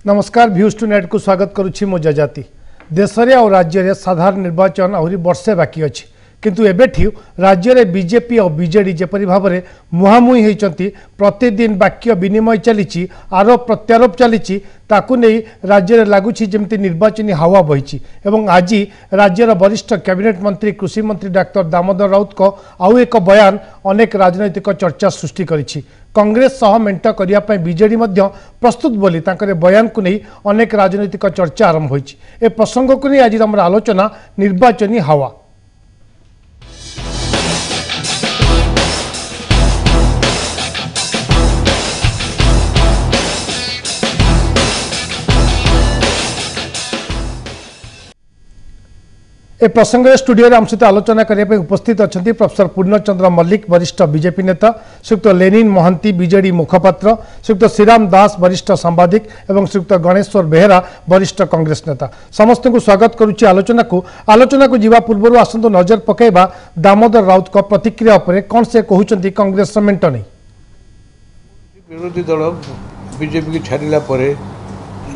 नमस्कार भ्यूज to net को स्वागत करुच्ची मो जजाति देश में और राज्य में साधारण निर्वाचन आहरी वर्षे बाकी अच्छी किंतु एबेठी राज्य में बीजेपी और बीजेडी जेपरी भाव में मुहांमुही होती प्रतिदिन वाक्य विनिमय चली आरोप प्रत्यारोप चली राज्य में लगुच जमी निर्वाचन हावा बही आज राज्यर वरिष्ठ कैबिनेट मंत्री कृषि मंत्री डाक्टर दामोदर राउत को आउ एक बयान अनेक राजनैतिक चर्चा सृष्टि करिछि। कांग्रेस सह मेंट करने बीजेडी प्रस्तुत बोली बयान को नहीं अनेक राजनैतिक चर्चा आरंभ होइछि। ए प्रसंग को नहीं आज आम आलोचना निर्वाचनी हावा। ए प्रसंग में स्टूडियो आम सहित आलोचना करने उपस्थित अच्छा प्रोफेसर पूर्णचंद्र मल्लिक वरिष्ठ बीजेपी नेता, श्रीयुक्त लेनिन महांती बीजेडी मुखपात्र, श्रीयुक्त श्रीराम दास वरिष्ठ सांबादिक एवं श्रीयुक्त गणेश्वर बेहेरा वरिष्ठ कांग्रेस नेता। समस्त को स्वागत करुच्ची आलोचना को जीवा पूर्व आसतु नजर पकड़ा दामोदर राउत को प्रतिक्रिया उपरे कौन से कहते कांग्रेस मेंट नहीं। विरोधी दल बीजेपी की छाड़ा पर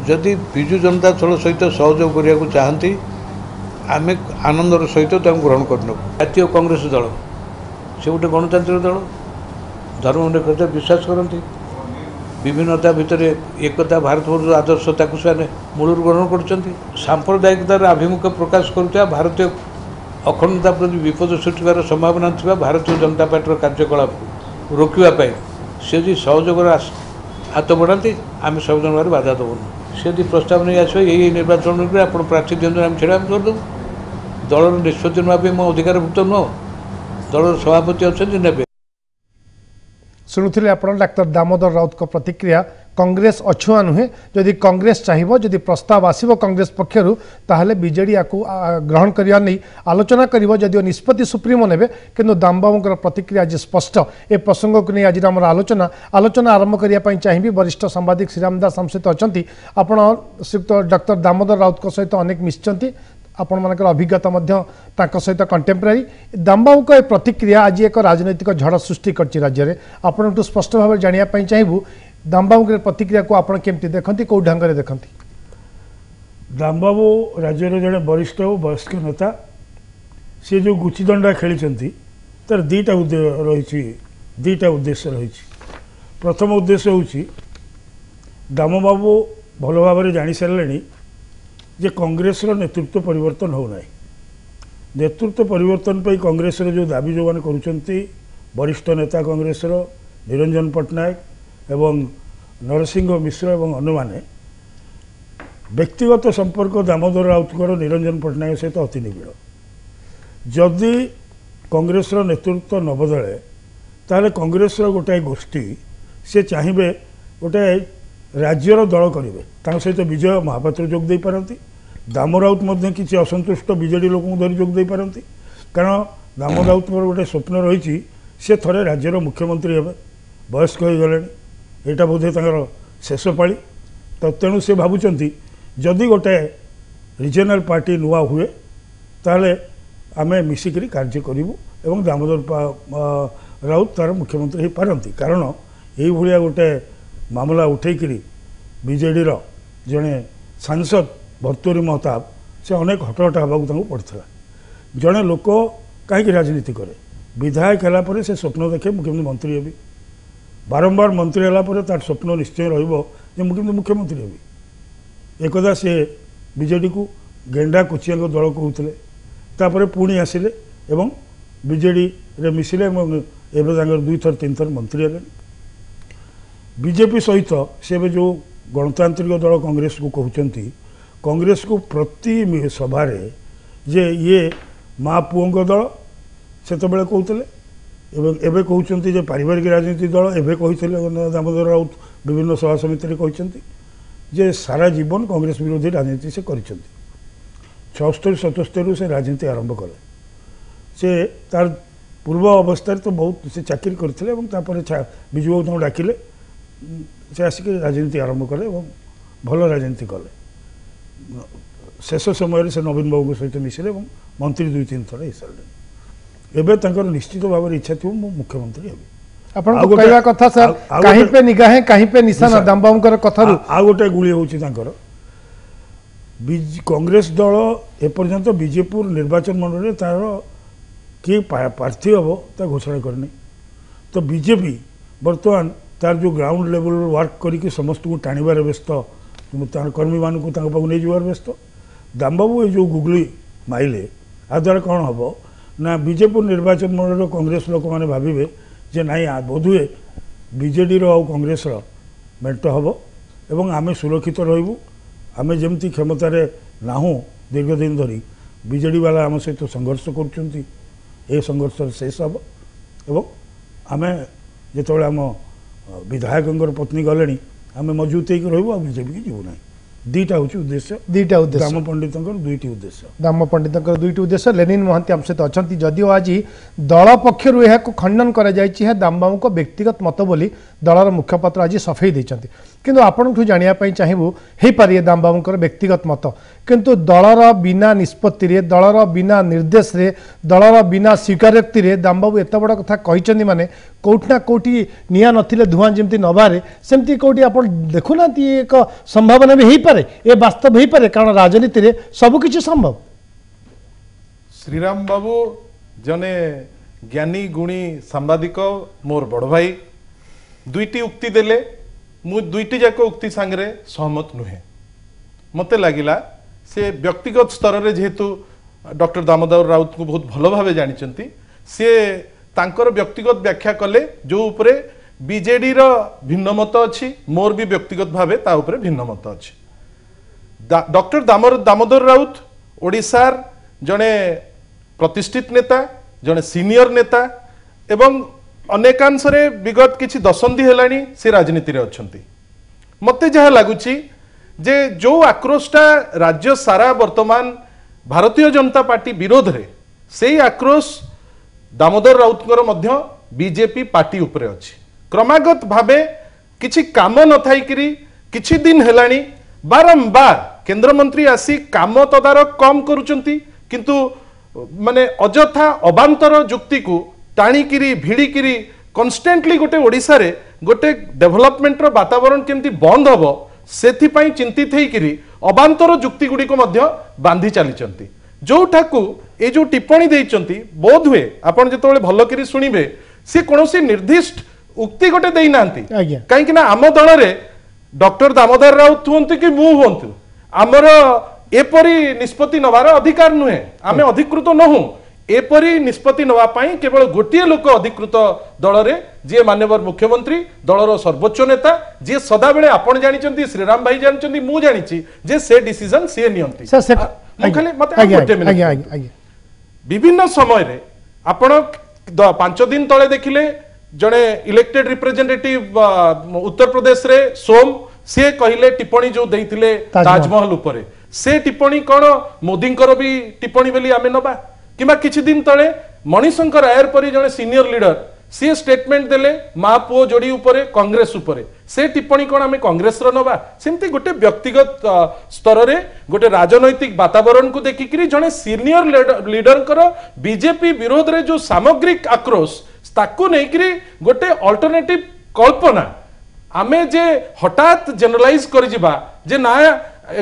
जदि विजु जनता दल सहित सहयोग करने चाहती आम आनंदर सहित ग्रहण करने जातीय कांग्रेस दल से गोटे गणतांत्रिक दल धर्मनिरपेक्ष विश्वास करती विभिन्नता भितर एकता भारतवर्ष आदर्श से मूल ग्रहण कर सांप्रदायिकतार आभिमुख्य प्रकाश करुवा भारतीय अखंडता प्रति विपद सृष्टिकार संभावना थी भारतीय जनता पार्टी कार्यकलाप रोकवाई सी जी सहयोग हाथ बढ़ाती आम सब जन बाधा देवुन से प्रस्ताव नहीं आस यही निर्वाचन में आप प्रार्थी दिखाते आम छड़ा करदेव दलर निष्पत्ति ना मो अधिकारभुक्त नुह दलर सभापति अच्छा ने शुणुले आप डाक्टर दामोदर राउत को प्रतिक्रिया कांग्रेस अछुआ नुहे जदि कांग्रेस चाहिए जदि प्रस्ताव आसो कांग्रेस पक्षर ताहले बीजेडी या ग्रहण करने नहीं आलोचना करिवो जदिओ निष्पत्ति सुप्रीमो नेबे किंतु दामबाबूर प्रतिक्रिया आज स्पष्ट। ए प्रसंग को नहीं आज आम आलोचना आरंभ करने चाहिए वरिष्ठ सांबादिक श्रीराम दास आम सहित अच्छा आपण श्रीयुक्त डाक्टर दामोदर राउत सहित अनेक मिशिंट आपण मानकर अभिज्ञता सहित कंटेम्परारी दामबाबू को प्रतिक्रिया आज एक राजनैतिक झड़ सृष्टि कर राज्य में आपन स्पष्ट भाव जानापी चाहबू दामबाबू प्रतिक्रिया को आप केमती देखती कौ ढंग से देखती। दामबाबू राज्य जड़े वरिष्ठ और वयस्क नेता सी जो गुचिदंडा खेली तार दुईटा उद्देश्य रही। प्रथम उद्देश्य हूँ दामबाबू भल भाव जानी सारे जे कांग्रेस नेतृत्व परिवर्तन होना नेतृत्व परिवर्तन पर कांग्रेस जो दाबी जो मैंने करुँच वरिष्ठ नेता कांग्रेस निरंजन पट्टनायक एवं नरसिंह मिश्र एवं अन्य माने व्यक्तिगत संपर्क दामोदर राउतर निरंजन पट्टनायक सहित अति निबिड़ जदि कांग्रेस नेतृत्व न बदले ताले कांग्रेस गोटाए गोष्ठी से चाहिए गोटे राज्यर दल करेंगे सहित विजय महापात्र जोग दे पारती दाम राउत किसी असंतुष्ट बीजेडी लोक धरी जोग दे पारती कारण दाम राउत गोटे स्वप्न रही सी थे राज्यर मुख्यमंत्री हे वयस्क हो गले यहाँ बोधे शेष पाली तो तेणु से भावुं जदि गोटे रिजनल पार्टी नुआ हुए ताले आम मिसिक कार्य करूँ एवं दामोदर राउत तार मुख्यमंत्री हो पारती कारण यही भाया गोटे मामला उठेकरी बीजेडी जड़े सांसद भर्तुहरी महताब से अनेक हटहटा हाँ पड़ता जड़े लोक कहीं राजनीति करे विधायक है से स्वप्न देखे मुख्यमंत्री मंत्री हेबी बारंबार मंत्री है तार स्वप्न निश्चय रुझे मुख्यमंत्री हेबी एकदा सी बीजेडी को गेंडा कोचिया दल कहते पुणी आसिले एवं बीजेडी रे मिसिले एवं दुई थर तीन थर मंत्री हेले बीजेपी सहित से जो गणतांत्रिक दल कांग्रेस को कहते कांग्रेस को प्रति सभा जे ये माँ पुओं दल से कहते एवं कहते पारिवारिक राजनीति दल एवं दामोदर राउत विभिन्न सभा समिति कहते जे सारा जीवन कांग्रेस विरोधी राजनीति से कर 76-77 से राजनीति आरंभ कले से तार पूर्व अवस्था तो बहुत से चाकरी करते विजु बाबू डाकिले से आसिक राजनीति आरंभ कले भल राजनीति कले शेष समय से नवीन बाबू सहित मिसिले मंत्री 2-3 थर हो सारे एवं निश्चित भाव इच्छा थी मुख्यमंत्री हेबी आपण ଆଉ ଗୋଟେ- कहवा कथा सर ଆଉ कहीं ଗୋଟେ- पे निगाहे कहीं पे निशाना निशाना। दामबाबूंकर कथारू ଆଉ ଗୋଟେ ଗୁଳି ହେଉଛି ତାଙ୍କର କଂଗ୍ରେସ ଦଳ ଏପର୍ଯ୍ୟନ୍ତ ବିଜେପୁର ନିର୍ବାଚନ ମଣ୍ଡଳୀରେ ତାର କିଏ ପ୍ରାର୍ଥୀ ହେବ ତା ଘୋଷଣା କରିନି। ତ ବିଜେପି ବର୍ତ୍ତମାନ ତାର ଯେଉଁ ଗ୍ରାଉଣ୍ଡ ଲେଭେଲରୁ ୱାର୍କ କରିକି ସମସ୍ତଙ୍କୁ ଟାଣିବାରେ ବ୍ୟସ୍ତ, ତାର କର୍ମୀମାନଙ୍କୁ ତାଙ୍କ ପାଖକୁ ନେଇଯିବାର ବ୍ୟସ୍ତ। ଦାମବାବୁ ଏ ଯେଉଁ ଗୁଗୁଳି ମାଇଲେ ଏହାଦ୍ୱାରା କ'ଣ ହେବ ନା ବିଜେପୁର ନିର୍ବାଚନ ମଣ୍ଡଳୀର କଂଗ୍ରେସ ଲୋକମାନେ ଭାବିବେ ଯେ ନାଇଁ ବୋଧହୁଏ ବିଜେଡ଼ିର ଆଉ କଂଗ୍ରେସର ମେଣ୍ଟ ହେବ ଏବଂ ଆମେ ସୁରକ୍ଷିତ ରହିବୁ। ଆମେ ଯେମିତି କ୍ଷମତାରେ ନାହୁଁ ଦୀର୍ଘ ଦିନ ଧରି ବିଜେଡ଼ି ବାଲା ଆମ ସହିତ ସଂଘର୍ଷ କରୁଛନ୍ତି, ଏ ସଂଘର୍ଷର ଶେଷ ହେବ ଏବଂ ଆମେ ଯେତେବେଳେ ଆମ ବିଧାୟକଙ୍କର ପତ୍ନୀ ଗଲେଣି ଆମେ ମଜବୁତ ହେଇକି ରହିବୁ ଆଉ ବିଜେପିକି ଯିବୁ ନାହିଁ। ଦୁଇଟା ହେଉଛି ଉଦ୍ଦେଶ୍ୟ, दुईटा उद्देश्य ଦାମ ପଣ୍ଡିତଙ୍କର ଦୁଇଟି ଉଦ୍ଦେଶ୍ୟ। दाम पंडितଙ୍କର ଦୁଇଟି ଉଦ୍ଦେଶ୍ୟ। ଲେନିନ୍ ମହାନ୍ତି ଆମ ସହିତ ଅଛନ୍ତି। ଯଦିଓ ଆଜି ଦଳ ପକ୍ଷରୁ ଏହାକୁ ଖଣ୍ଡନ କରାଯାଇଛି, ଏହା ଦାମବାବୁଙ୍କ ବ୍ୟକ୍ତିଗତ ମତ ବୋଲି ଦଳର ମୁଖପାତ୍ର ଆଜି ସଫେଇ ଦେଇଛନ୍ତି। କିନ୍ତୁ ଆପଣଙ୍କଠୁ ଜାଣିବା ପାଇଁ ଚାହିଁବୁ, ହେଇପାରେ ଏ ଦାମବାବୁଙ୍କର ବ୍ୟକ୍ତିଗତ ମତ, କିନ୍ତୁ ଦଳର ବିନା ନିଷ୍ପତ୍ତିରେ, ଦଳର ବିନା ନିର୍ଦ୍ଦେଶରେ, ଦଳର ବିନା ସ୍ୱୀକାରୋକ୍ତିରେ ଦାମବାବୁ ଏତେ ବଡ଼ କଥା କହିଛନ୍ତି ମାନେ କୋଉଠି ନା କୋଉଠି ନିଆଁ ନଥିଲେ ଧୂଆଁ ଯେମିତି ନ ବାହାରେ, ସେମିତି କୋଉଠି ଆପଣ ଦେଖୁନାହାନ୍ତି ଏକ ସମ୍ଭାବନା ବି ହେଇପାରେ, ଏ ବାସ୍ତବ ହେଇପାରେ, କାରଣ ରାଜନୀତିରେ ସବୁକିଛି ସମ୍ଭବ। श्रीराम बाबू जने ज्ञानी गुणी सांबादिक मोर बड़ भाई दुईटी उक्ति देले मु दुईटी जाक उक्ति सांगरे सहमत नुहे। मते लागिला से व्यक्तिगत स्तर रे जेहेतु डॉक्टर दामोदर राउत को बहुत भल भावे जानिचंती, से तांकर व्यक्तिगत व्याख्या कले जो उपरे बीजेडी रो भिन्न मत अछि, मोर भी व्यक्तिगत भावे ता उपरे भिन्न मत अछि। डॉक्टर दामोदर राउत ओडिशार जने प्रतिष्ठित नेता, जने सीनियर नेता एवं अनेकांशरे विगत किछि दशंधि हेलानी से राजनीति रे अछंती। मते जहा लागुची जे जो आक्रोशटा राज्य सारा वर्तमान भारतीय जनता पार्टी विरोध रे, सेही आक्रोश दामोदर राउतଙ୍କର ମଧ୍ୟ बीजेपी पार्टी उपरे अछि। क्रमागत भावे किछि काम न थाइकिरी किछि दिन हेलानी बारंबार केंद्र मंत्री आसी काम तदारक कम करूचंती, किंतु माने अजथा अबांतर जुक्ति को टाणीकिरी भिड़िकिरी कन्स्टेंटली गोटे ओडिशा रे गोटे डेवलपमेंट रो वातावरण केमती बंद हबो सेथिपाई चिंतित हेकिरी अबांतर जुक्ति गुडी को मध्य बांधी चलीचंती। जोठाकू ए जो टिप्पणी देइचंती बोध हुए आपण जेतोळे भलो करी सुनिबे से कोनोसी निर्दिष्ट उक्ति गोटे देई नांती, आज्ञा काहे कि ना आम दल रे डॉक्टर दामोदर राउत हुंतु कि मु हुंतु आमर एपरी निष्पत्ति नवार अधिकार नुहे, आमे अधिकृत नहु। एपरी निष्पत्ति नवा पाई केवल गोटिए लोक अधिकृत दल रे जे माननीय मुख्यमंत्री दलर सर्वोच्च नेता जे सदा बेले आपण जानिचंती, श्रीराम भाई जानिचंती, मु जानिची जे से डिसीजन से नियंती। सर से मु खाली मते गोटे मिनिट विभिन्न समय रे आपण 5 दिन तळे देखिले जड़े इलेक्टेड रिप्रेजेंटेटिव उत्तर प्रदेश रे सोम से कहले टिप्पणी जो देइथिले ताजमहल उपरे, से टिप्पणी कौन मोदींकर भी टिप्पणी बोली आमे नबा किमा किछि दिन तळे मणिशंकर आयर परी जड़े सीनियर लीडर सी स्टेटमेंट देले मा पुओ जोड़ी उपरे कांग्रेस उपरे, से टिप्पणी कौन आमे कांग्रेस रो नबा। सेमती गोटे व्यक्तिगत स्तर रे गोटे राजनैतिक वातावरण को देखिकरी जड़े सीनियर लीडर कर बीजेपी विरोध रे जो सामग्रिक आक्रोश ताकू नहीं गोटे अल्टरनेटिव कल्पना आमे जे हठात जनरलाइज कर जिबा जे ना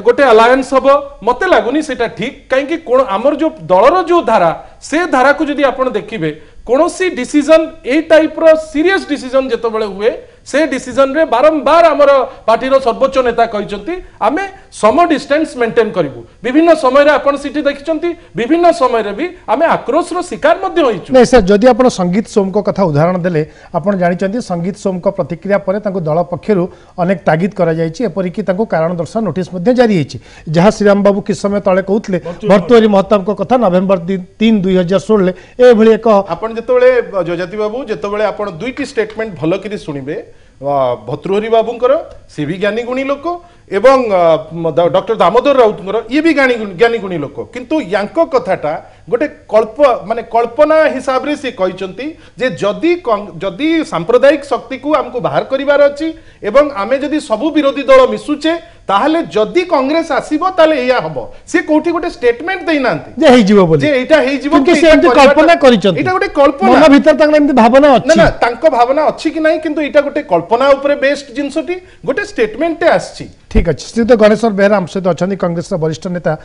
गोटे अलायंस हबो मते लागुनी सेटा ठीक। कहीं कोन आमर जो दलर जो धारा से धारा को जदि आपण देखिबे कोनोसी डिसीजन ए टाइप रो सीरियस डिसीजन जेतो बेले हुए से डिसीजन रे बारंबार आमर पार्टी रो सर्वोच्च नेता कहिसंती आमे सम डिस्टेंस मेंटेन करिवु। विभिन्न समय रे आपण सिटी देखिसंती, विभिन्न समय रे भी आमे आक्रोश रो शिकार मध्ये होइछु। नहीं सर, जदि आपण संगीत सोम को कथा उदाहरण देले आपण जानिचंती संगीत सोम को प्रतिक्रिया परे तांको दल पक्षरु अनेक तागिद करा जायछि, एपरि कि तांको कारण दर्शन नोटिस मध्ये जारी हेछि। जहा श्रीराम बाबू किस समय तळे कहउतले भर्तुहरी महताब को कथा नवेम्बर 3 2016 ए भली एक आपण जेतोळे जजाति बाबू जेतोळे आपण दुईटी स्टेटमेंट भलो करी सुनिबे भर्तृहरि बाबूंकर से भी ज्ञानी गुणी लोक एवं डॉक्टर दामोदर राउत ये भी ज्ञानी गुणी लोक किंतु यांको कथाटा गोटे माने कल्पना हिसाब रे से कहते जे जदि सांप्रदायिक शक्ति को हमको बाहर करिवार अछि एवं आमे जदि सबु विरोधी दल मिसुचे ताहले जदि कांग्रेस आसीबो ताले एया हबो से कोठी गोटे स्टेटमेंट देई नांती जे हेइ जीवो बोली जे एटा हेइ जीवो कि से एमती कल्पना करिसंती एटा गोटे कल्पना मन भीतर तांग एमती भावना अछि ना तांको भावना अछि कि नहीं किंतु एटा गोटे कल्पना ऊपर बेस्ड जिंसटी गोटे स्टेटमेंट आछि ठीक अच्छे श्रीयुत गणेश्वर बेहरा आम सहित अच्छा कांग्रेस वरिष्ठ नेता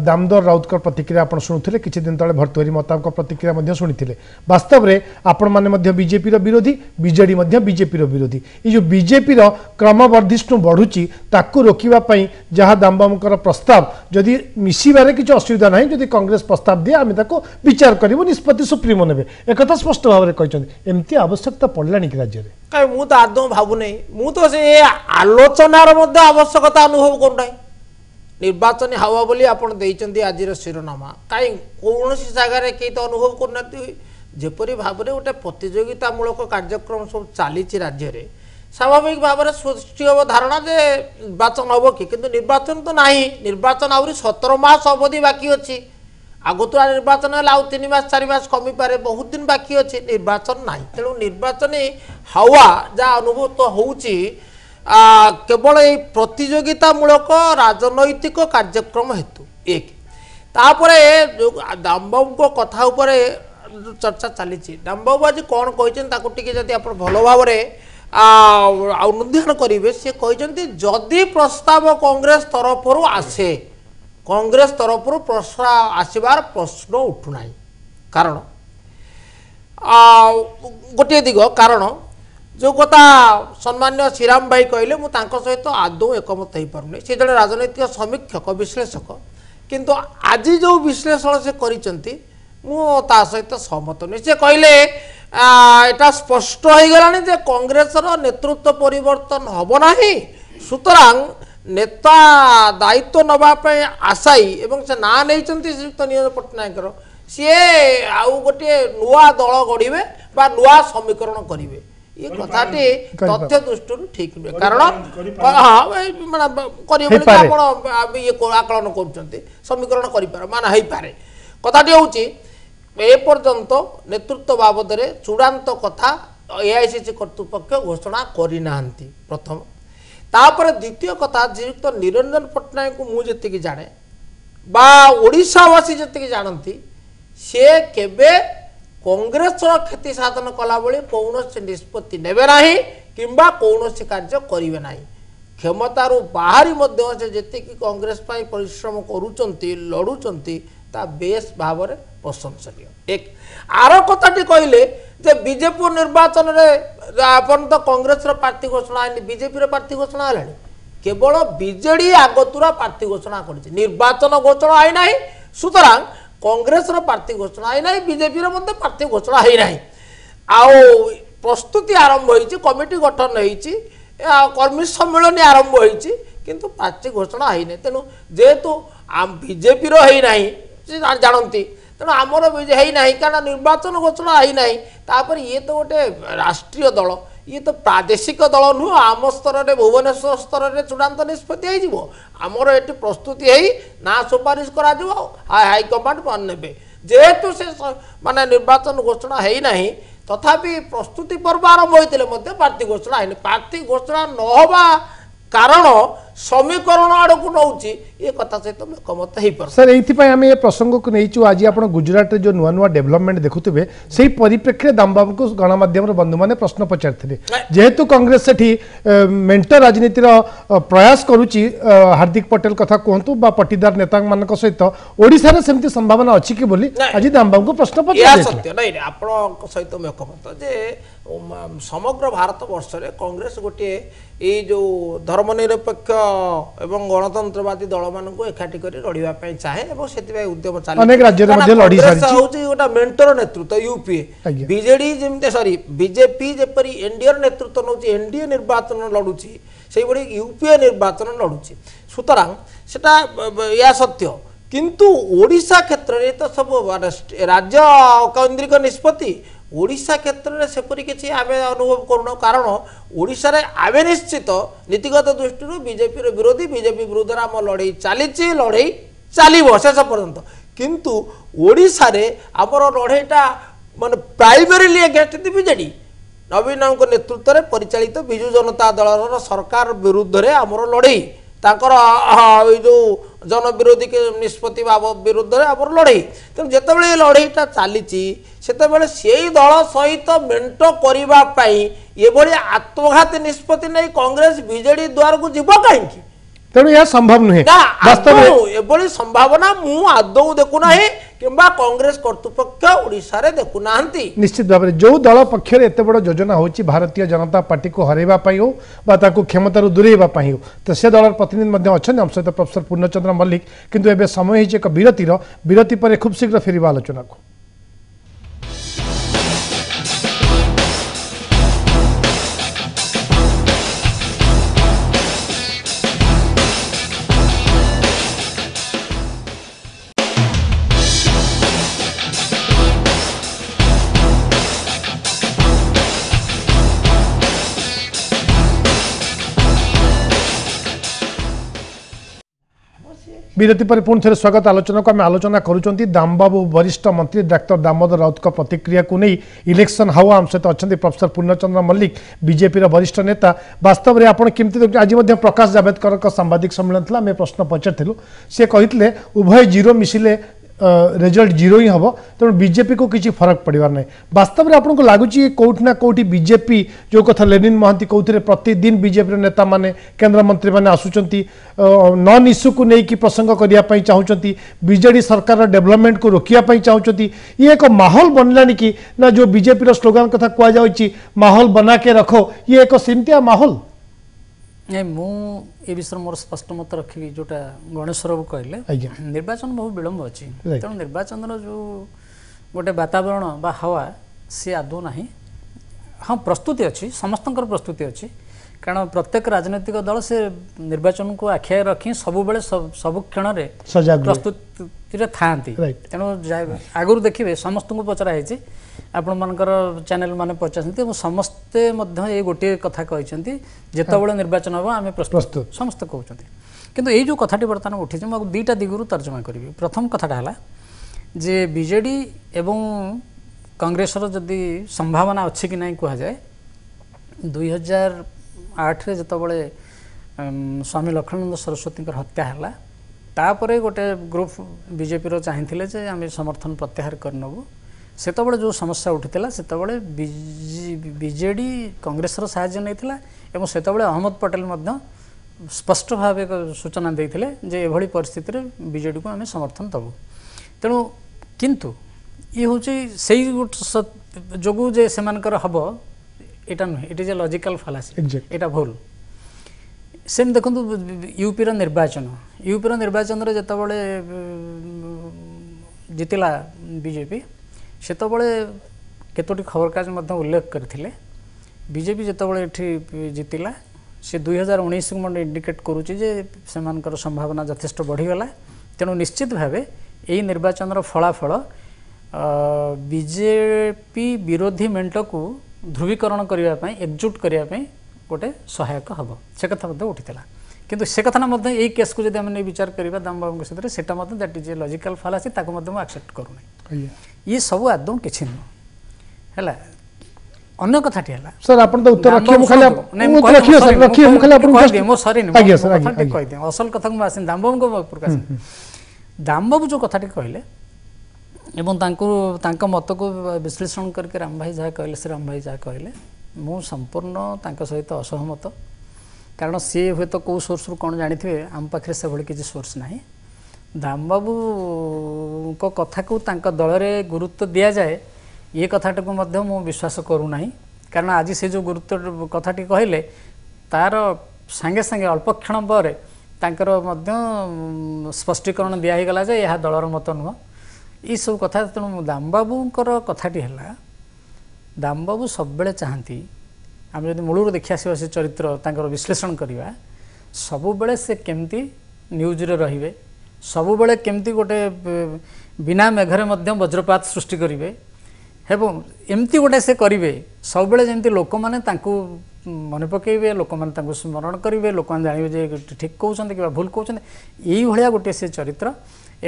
दामोदर राउत प्रतिक्रिया आप शुणुते किसी दिन तले भर्तृहरि महताब प्रतिक्रिया शुणी वास्तव में आपण मैंने बीजेपी विरोधी बीजेडी बीजेपी विरोधी ये जो बीजेपी क्रमवर्धिष्णु बढ़ुची ताकू रोकवाई जहाँ दामबाबूर प्रस्ताव जदि मिसबार किसी असुविधा ना जदि कांग्रेस प्रस्ताव दिए आम विचार करूँ निष्पत्ति सुप्रीमो ने एक स्पष्ट भाव में कहते एमती आवश्यकता पड़ा कि राज्य में कहीं मु तो आदौ भावुना मु तो से आलोचनार आवश्यकता अनुभव करूना निर्वाचन हावा बोली आपण देइचंदी आजिर शिरोनामा कहीं कौन जगार कई तो अनुभव करना जेपरी भाव में गोटे प्रतियोगितामूलक कार्यक्रम सब चली राज्य में स्वाभाविक भाव में सृष्टि हम धारणा जे निर्वाचन हम कि निर्वाचन तो ना निर्वाचन आहरी 17 मास अवधि बाकी अच्छी आगतुरा निर्वाचन है आउ 3 मास 4 मास कमी पारे बहुत दिन बाकी अच्छे निर्वाचन ना तेणु निर्वाचन हावा जहाँ अनुभव तो होची केवल ये प्रतियोगितामूलक राजनैतिक कार्यक्रम हेतु एक तापरे जो दामबाबू कथा उपर चर्चा चली दामबाबू आज कौन कहते भल भाव अनुध्यान करेंगे सी कहते जदि प्रस्ताव कांग्रेस तरफ आसे कांग्रेस तरफ प्रस्ताव आसबार प्रश्न उठुना कारण गोटे दिग कारण जो कथा सम्मान्य श्रीराम भाई कहले मुझे सहित आदौ एकमत हो पारे सी जड़े राजनैतिक समीक्षक विश्लेषक किंतु आज जो विश्लेषण से करिसेंती ता सहित सहमत नहीं से कहले एटा स्पष्ट हो गलानी जे कांग्रेस नेतृत्व परिवर्तन हम ना सुतरां नेता दायित्व नवाई आशाई एवं से ना नहीं श्रीयुक्त नीरज पट्टनायक सी आउ गोटे नुआ दल गढ़े बा नुआ समीकरण करेंगे ये कथाटी तथ्य दृष्टि ठीक नुहे कारण हाँ ये आकलन कर समीकरण कर माना पारे कथाटी हूँ एपर्यंत नेतृत्व बाबद चूड़ांत कथा एआईसीसी कर्तृपक्ष घोषणा करना प्रथम तापर द्वितीय कथा श्रीयुक्त निरंजन पट्टनायक मुझे जाने बा ओडिशावासी जी जानती सी केबे कांग्रेस क्षति साधन कला बेले कौन निष्पत्ति नेबे ना किंबा कौन कार्य करेंगे ना क्षमतार बाहरी से जी कांग्रेस परिश्रम करुँच लड़ुंट बेस भाव में प्रशंसनीय एक आर कथाटी कहले जे बीजेपी निर्वाचन में अपन तो कांग्रेस प्रार्थी घोषणा है बीजेपी प्रार्थी घोषणा है केवल बीजेडी आगतुरा प्रार्थी घोषणा कर निर्वाचन घोषणा है ना सुतरां कांग्रेस प्रार्थी घोषणा है ना बीजेपी प्रार्थी घोषणा है ना आउ प्रस्तुति आरंभ हो कमिटी गठन हो कर्मी सम्मेलन आरंभ हो किंतु प्रार्थी घोषणा है तेणु जेहेतु बीजेपी है जानती तेणु आमर है ना कारण निर्वाचन घोषणा है ना ये तो गोटे राष्ट्रीय दल ये तो प्रादेशिक दल नुह आम स्तर में भुवनेश्वर स्तर में चूड़ांत निष्पत्ति होमर ये प्रस्तुति है ना सुपारिश हाईकमांड मान ने जेहेतु से माने निर्वाचन घोषणा है ना तथापि प्रस्तुति पर्व आरंभ होते प्रार्थी घोषणा है प्रार्थी घोषणा नहबा कारण समीकरण आड़ को नौची ये कथा सहित एकमत हो पार सर ये आम ये प्रसंग को नहीं आज आप गुजरात जो नुआ नुआ डेवलपमेंट देखुवे से परिप्रेक्षी दामबाबू को गणमाध्यम बंधु मैंने प्रश्न पचारि जेहेतु कांग्रेस से मेंटर राजनीतिर प्रयास करुच्ची हार्दिक पटेल कथा कहतु पटीदार नेता मान सहित ओडिशा सेमती संभावना अच्छी कि बोली आज दामबाबू को प्रश्न पचार सत्य नहीं आप सहित एकमत जे समग्र भारत वर्ष में कांग्रेस गोटे ये जो धर्मनिरपेक्ष एवं गणतंत्रवादी दल मान एकाठी कर लड़ाई चाहे से उद्यम चले गोटे मेंटर नेतृत्व यूपीए बीजेडी जमी सॉरी बीजेपी जपरी एनडीए नेतृत्व नौ एनडीए निर्वाचन लड़ुची से यूपीए निर्वाचन लड़ुची सुतरां सेटा या सत्य किंतु ओडिशा क्षेत्र में तो सब राज्य केन्द्रिक निष्पत्ति ओडिशा क्षेत्र में सेपरी किसी आम अनुभव करूँ कारण ओडिशा रे आमे निश्चित नीतिगत दृष्टि बीजेपी विरोधी बीजेपी विरुद्ध आम लड़ई चली लड़ई चलो शेष पर्यंत किंतु ओडिशा रे आमर लड़ईटा माने प्राइमरीली एगेंस्ट बीजेडी नवीन नेतृत्व में परिचालित विजु जनता दल सरकार विरुद्ध रे आमर लड़ई तांकर जो जन विरोधी के निष्पत्ति विरुद्ध रे आमर लड़ई तेणु जितेबाला लड़ईटा चली से दल सहित मेंट करने ये आत्मघाती निष्पत्ति नहीं कांग्रेस बीजेडी द्वार को जीव कहीं तेणु यह संभव नुहे वास्तव में संभावना मु आदौ देखुना किंबा कांग्रेस कर्तृपक्ष ओडिशा रे देखुना निश्चित भाव में जो दल पक्ष एत बड़ योजना होची भारतीय जनता पार्टी को हरैबा हो क्षमतार दूरेबा हो तो से दल प्रतिनिधि अच्छा आम सहित प्रोफेसर पूर्णचंद्र मल्लिक किंतु एबे समय होइछ एक विरति पर खूब शीघ्र फेरिबा आलोचना को। विरति पर पुणी थे स्वागत आलोचना को आम आलोचना करुँच दामबाबू वरिष्ठ मंत्री डाक्टर दामोदर राउत को प्रतिक्रिया को नहीं इलेक्शन हावा आम सहित अच्छा प्रोफेसर पूर्णचंद्र मल्लिक बीजेपी वरिष्ठ नेता वास्तव में आपड़ केमती आज प्रकाश जावड़ेकर सांबादिक सम्मेलन था आम प्रश्न पचारूँ सी कहते उभय जीरो मिसिले रिजल्ट जीरो ही हम तेणु बीजेपी को किसी फरक पड़ार ना वास्तव में आपको लगुच कौटि ना कौटि बीजेपी जो कथा लेनिन महांती कहते प्रतिदिन बीजेपी नेता माने केन्द्रमंत्री मैंने आसुंच नॉन इश्यू को लेकिन प्रसंग करने चाहते बीजेडी सरकार डेवलपमेंट को रोकने चाहते ये एक माहौल बनलानी कि ना जो बीजेपी स्लोगान कथा कहुई माहौल बना के रखो ये एक सेमतिया माहौल नहीं मु विषय मोर स्पष्ट मत रखी जोटा गणेश्वर बाबू कहले निर्वाचन बहुत विलंब अच्छी तेणु निर्वाचन जो गोटे वातावरण बा हवा सी आदौ ना हाँ प्रस्तुति अच्छी समस्त प्रस्तुति अच्छी कारण प्रत्येक राजनैतिक दल से निर्वाचन को आखिया रखी सबुबले सब क्षण प्रस्तुति था तेणु आगुरी देखिए समस्त को पचराई आपण मानकर चैनल माने पचासते समस्ते ये गोटे कथा कहते जितेबाला निर्वाचन हम आम प्रस्तुत समस्त कहते किंतु ये जो कथाटी बर्तमान उठी मुझे दुईटा दिगरू तर्जमा करी प्रथम कथाटा है जे बीजेडी एवं कांग्रेस जदि संभावना अच्छी कि नहीं कहुए 2008 जितेबाला स्वामी लक्ष्मणानंद सरस्वती हत्या है तापर गोटे ग्रुप बीजेपी चाहिए आम समर्थन प्रत्याहार करनबू सेतबले जो समस्या उठीला सेतबले बीजेडी कांग्रेस साहाय्य नहीं सेतबले अहमद पटेल स्पष्ट भाव सूचना देते जे एभली परिस्थिति में बीजेडी को आम समर्थन दबू तेणु किंतु ये हूँ से जो जे से हम यहाँ नुहे इट इज ए लॉजिकल फालासी यहाँ भूल सेम देखो यूपीर निर्वाचन जितेबाला जीतिला बीजेपी सेतबले केतोटी खबर कागज उल्लेख करते बीजेपी जितेबाला ये जीतिला से 2019 को मैं इंडिकेट करुच्ची से संभावना यथेष्ट बढ़ीगला तेणु निश्चित भाव यही निर्वाचन फलाफल बीजेपी विरोधी मेंट को ध्रुवीकरण करने एकजुट करने गोटे सहायक हम से कथा उठीला किंतु से कथा यही केस को जब आम विचार करवा दाम बाबू सहित से that is a logical fallacy accept करूना ये सब आदौ किसी नुह है अन्य कथाटी है सर आप तो उत्तर रखिए मु खाली मो सॉरी कहि असल कथा को आसिन दाम बाबू को प्रकाश दाम बाबू जो कथाटी कहले एवं तांको मत को विश्लेषण करके राम भाई जहाँ कहले से राम भाई जहाँ कहले मु संपूर्ण सहित असहमत कारण सी हे तो कौ सोर्स कौन जानी थे आम पाखे से भाई किसी सोर्स ना दाम बाबू को कथा को दल में गुरुत्व दि जाए ये कथाटा को मध्य मु विश्वास करूना कारण आज से जो गुरुत्व कथाटी कहले तार सांगे सांगे अल्प क्षण पर स्पष्टीकरण दिगला जे यह दलर मत नुह ये सब कथा तेणु दाम बाबूर कथाटी है दाम बाबू सब बेले चाहती आम जब मूलर देखी आसवा से चरित्र विश्लेषण करवा सबुबले से केमती न्यूज रे रहिबे सबुबले केमती गोटे बिना मेघरे मध्य वज्रपात सृष्टि करेंगे ଏବଂ ଏମିତି ଗୋଟେ ସେ କରିବେ ସବୁବେଳେ ଯେମିତି ଲୋକମାନେ ତାଙ୍କୁ ମନେ ପକାଇବେ, ଲୋକମାନେ ତାଙ୍କୁ ସ୍ମରଣ କରିବେ, ଲୋକମାନେ ଜାଣିବେ ଯେ ଠିକ୍ କହୁଛନ୍ତି କିମ୍ବା ଭୁଲ କହୁଛନ୍ତି, ଏଇଭଳିଆ ଗୋଟିଏ ସେ ଚରିତ୍ର।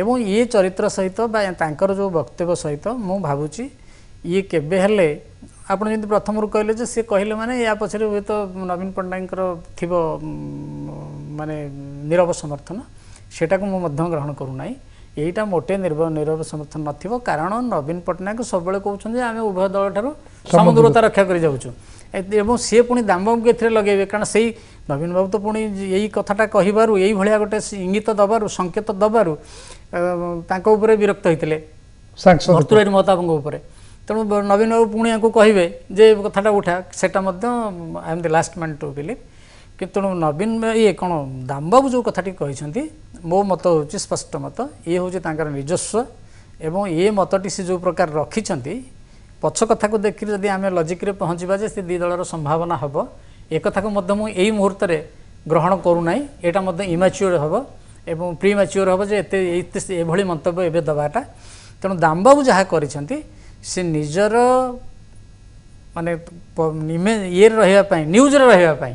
ଏବଂ ଇଏ ଚରିତ୍ର ସହିତ ବା ତାଙ୍କର ଯେଉଁ ବକ୍ତବ୍ୟ ସହିତ ମୁଁ ଭାବୁଛି ଇଏ କେବେ ହେଲେ ଆପଣ ଯେମିତି ପ୍ରଥମରୁ କହିଲେ ଯେ ସେ କହିଲେ ମାନେ ୟା ପଛରେ ହୁଏତ ନବୀନ ପଟ୍ଟନାୟକଙ୍କର ଥିବ ମାନେ ନିରବ ସମର୍ଥନ, ସେଟାକୁ ମୁଁ ମଧ୍ୟ ଗ୍ରହଣ କରୁନାହିଁ। এইটা মোটে নীরব সমর্থন নথিব, কারণ নবীন পট্টনায়ক সবুলে কৌন যে আমি উভয় দল ঠার সমদূরতা রক্ষা করে যাচ্ছু এবং সি পুঁ দামবাবু এতে লগাইবে, কারণ সেই নবীন বাবু তো পুঁ এই কথাটা কহিবারু এইভাবে গোটে ইঙ্গিত দেবার সংকেত দেবার তাঁর উপরে বিরক্ত হয়েছিল ভর্তুরারি মহতাবଙ୍କ উপরে। তেমন নবীন বাবু পুঁ ইয়াকে কহবে যে কথাটা উঠা, সেটা I am the last man to believe. কিন্তু নবীন ইয়ে କ'ଣ ଦାମବାବୁ ଯେଉଁ କଥାଟି କହିଛନ୍ତି ମୋ ମତ ହେଉଛି ସ୍ପଷ୍ଟ ମତ, ଇଏ ହେଉଛି ତାଙ୍କର ନିଜସ୍ୱ ଏବଂ ଏ ମତଟି ସେ ଯେଉଁ ପ୍ରକାର ରଖିଛନ୍ତି ପଛ କଥାକୁ ଦେଖିକି ଯଦି ଆମେ ଲଜିକ୍ରେ ପହଞ୍ଚିବା ଯେ ସେ ଦୁଇ ଦଳର ସମ୍ଭାବନା ହେବ, ଏ କଥାକୁ ମଧ୍ୟ ମୁଁ ଏଇ ମୁହୂର୍ତ୍ତରେ ଗ୍ରହଣ କରୁନାହିଁ। ଏଇଟା ମଧ୍ୟ ଇମାଚ୍ୟୁର ହେବ ଏବଂ ପ୍ରିମାଚ୍ୟୁର ହେବ ଯେ ଏଭଳି ମନ୍ତବ୍ୟ ଏବେ ଦେବାଟା। ତେଣୁ ଦାମବାବୁ ଯାହା କରିଛନ୍ତି ସେ ନିଜର ମାନେ ଇଏରେ ରହିବା ପାଇଁ, ନ୍ୟୁଜ୍ରେ ରହିବା ପାଇଁ,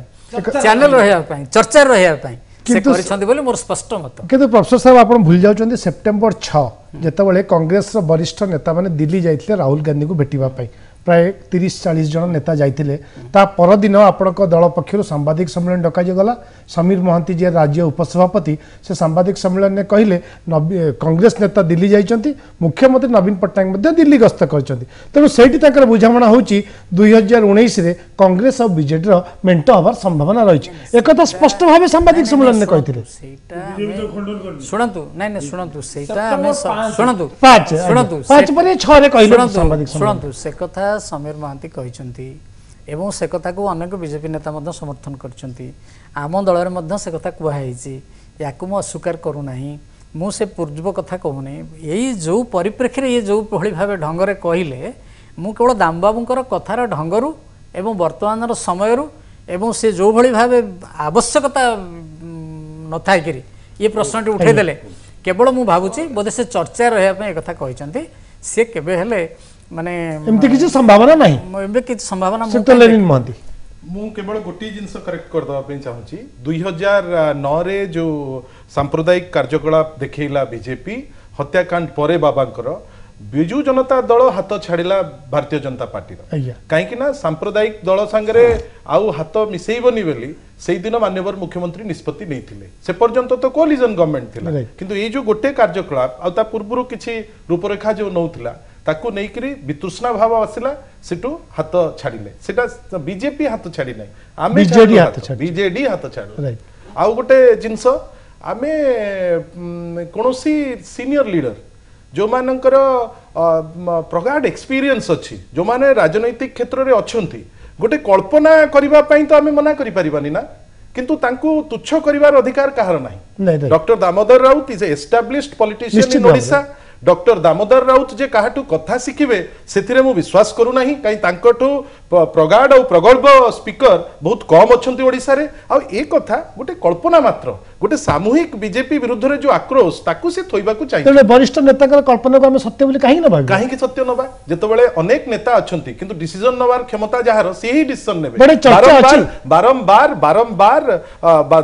ଚ୍ୟାନେଲ ରହିବା ପାଇଁ, ଚର୍ଚ୍ଚାରେ ରହିବା ପାଇଁ ସେ କରିଛନ୍ତି ବୋଲି ମୋର ସ୍ପଷ୍ଟ ମତ। କିନ୍ତୁ ପ୍ରଫେସର ସାହେବ ଆପଣ ଭୁଲି ଯାଉଛନ୍ତି ସେପ୍ଟେମ୍ବର 6 ଯେତେବେଳେ କଂଗ୍ରେସର ବରିଷ୍ଠ ନେତାମାନେ ଦିଲ୍ଲୀ ଯାଇଥିଲେ ରାହୁଲ ଗାନ୍ଧୀଙ୍କୁ ଭେଟିବା ପାଇଁ, ପ୍ରାୟ 30-40 ଜଣ ନେତା ଯାଇଥିଲେ। ତା ପରଦିନ ଆପଣଙ୍କ ଦଳ ପକ୍ଷରୁ ସାମ୍ବାଦିକ ସମ୍ମିଳନୀ ଡକାଗଲା। ସମୀର ମହାନ୍ତି ଯିଏ ରାଜ୍ୟ ଉପସଭାପତି ସେ ସାମ୍ବାଦିକ ସମ୍ମିଳନୀରେ କହିଲେ କଂଗ୍ରେସ ନେତା ଦିଲ୍ଲୀ ଯାଇଛନ୍ତି, ମୁଖ୍ୟମନ୍ତ୍ରୀ ନବୀନ ପଟ୍ଟନାୟକ ମଧ୍ୟ ଦିଲ୍ଲୀ ଗସ୍ତ କରିଛନ୍ତି। ତେଣୁ ସେଇଠି ତାଙ୍କର ବୁଝାମଣା ହେଉଛି 2019ରେ କଂଗ୍ରେସ ଆଉ ବିଜେଡିର ମେଣ୍ଟ ହେବାର ସମ୍ଭାବନା ରହିଛି, ଏକଥା ସ୍ପଷ୍ଟ ଭାବେ ସାମ୍ବାଦିକ ସମ୍ମିଳନୀରେ କହିଥିଲେ। ଶୁଣନ୍ତୁ ନାଇଁ ନାଇଁ ଶୁଣନ୍ତୁ ସେଇଟା ଆମେ ଶୁଣନ୍ତୁ 5 ପରେ 6ରେ କହିଲେ ସାମ୍ବାଦିକ ଶୁଣନ୍ତୁ ସେ କଥା ସମୀର ମହାନ୍ତି କହିଛନ୍ତି ଏବଂ ସେ କଥାକୁ ଅନେକ ବିଜେପି ନେତା ମଧ୍ୟ ସମର୍ଥନ କରିଛନ୍ତି। ଆମ ଦଳରେ ମଧ୍ୟ ସେ କଥା କୁହାଯାଇଛି, ୟାକୁ ମୁଁ ଅସ୍ୱୀକାର କରୁନାହିଁ। ମୁଁ ସେ ପୂର୍ବ କଥା କହୁନି, ଏଇ ଯେଉଁ ପରିପ୍ରେକ୍ଷୀରେ ଇଏ ଯେଉଁଭଳି ଭାବେ ଢଙ୍ଗରେ କହିଲେ, ମୁଁ କେବଳ ଦାମବାବୁଙ୍କର କଥାର ଢଙ୍ଗରୁ ଏବଂ ବର୍ତ୍ତମାନର ସମୟରୁ ଏବଂ ସେ ଯେଉଁଭଳି ଭାବେ ଆବଶ୍ୟକତା ନଥାଇକିରି ଇଏ ପ୍ରଶ୍ନଟି ଉଠାଇଦେଲେ, କେବଳ ମୁଁ ଭାବୁଛି ବୋଧେ ସେ ଚର୍ଚ୍ଚାରେ ରହିବା ପାଇଁ ଏ କଥା କହିଛନ୍ତି। ସେ କେବେ ହେଲେ ମାନେ ଏମିତି କିଛି ସମ୍ଭାବନା ନାହିଁ, ଏବେ କିଛି ସମ୍ଭାବନା ମୁଁ କେବଳ ଗୋଟିଏ ଜିନିଷ କରେକ୍ଟ କରିଦେବା ପାଇଁ ଚାହୁଁଛି। 2009ରେ ଯେଉଁ ସାମ୍ପ୍ରଦାୟିକ କାର୍ଯ୍ୟକଳାପ ଦେଖେଇଲା ବିଜେପି ହତ୍ୟାକାଣ୍ଡ ପରେ ବାବାଙ୍କର, ବିଜୁ ଜନତା ଦଳ ହାତ ଛାଡ଼ିଲା ଭାରତୀୟ ଜନତା ପାର୍ଟିର, କାହିଁକି ନା ସାମ୍ପ୍ରଦାୟିକ ଦଳ ସାଙ୍ଗରେ ଆଉ ହାତ ମିଶେଇବନି ବୋଲି ସେଇଦିନ ମାନ୍ୟବର ମୁଖ୍ୟମନ୍ତ୍ରୀ ନିଷ୍ପତ୍ତି ନେଇଥିଲେ। ସେ ପର୍ଯ୍ୟନ୍ତ ତ କୋଆଲିଜନ ଗଭର୍ଣ୍ଣମେଣ୍ଟ ଥିଲା, କିନ୍ତୁ ଏଇ ଯେଉଁ ଗୋଟେ କାର୍ଯ୍ୟକଳାପ ଆଉ ତା ପୂର୍ବରୁ କିଛି ରୂପରେଖା ଯେଉଁ ନେଉଥିଲା ତାକୁ ନେଇକିରି ବିତୃଷ୍ଣା ଭାବ ଆସିଲା, ସେଠୁ ହାତ ଛାଡ଼ିଲେ। ସେଟା ବିଜେପି ହାତ ଛାଡ଼ି ନାହିଁ, ଆମେ ବିଜେଡି ହାତ ଛାଡ଼ିଲେ। ଆଉ ଗୋଟେ ଜିନିଷ, ଆମେ କୌଣସି ସିନିୟର ଲିଡର ଯେଉଁମାନଙ୍କର ପ୍ରଗାଢ଼ ଏକ୍ସପିରିଏନ୍ସ ଅଛି, ଯେଉଁମାନେ ରାଜନୈତିକ କ୍ଷେତ୍ରରେ ଅଛନ୍ତି, ଗୋଟେ କଳ୍ପନା କରିବା ପାଇଁ ତ ଆମେ ମନା କରିପାରିବାନି ନା, କିନ୍ତୁ ତାଙ୍କୁ ତୁଚ୍ଛ କରିବାର ଅଧିକାର କାହାର ନାହିଁ। Doctor Damodar Rout is established politician in Odisha. Doctor Damodar Rout जे काहाठू कथा शिखिबे सेथिरे मु विश्वास करू नाही, काई तांकठू प्रगाढ़ और प्रगल्भ स्पीकर बहुत कम अछंती ओडिसा रे। आ ए कथा गोटे कल्पना मात्र, गोटे सामूहिक बीजेपी विरुद्ध रे जो आक्रोश ताकू से थोइबाकू चाहिए। तले वरिष्ठ नेता कर कल्पना को हम सत्य बोली काहे नबा, काहे कि सत्य नबा जेतेबेले अनेक नेता अछंती किंतु डिसीजन नबार क्षमता जहार से ही डिसीजन नेबे। बारंबार बारंबार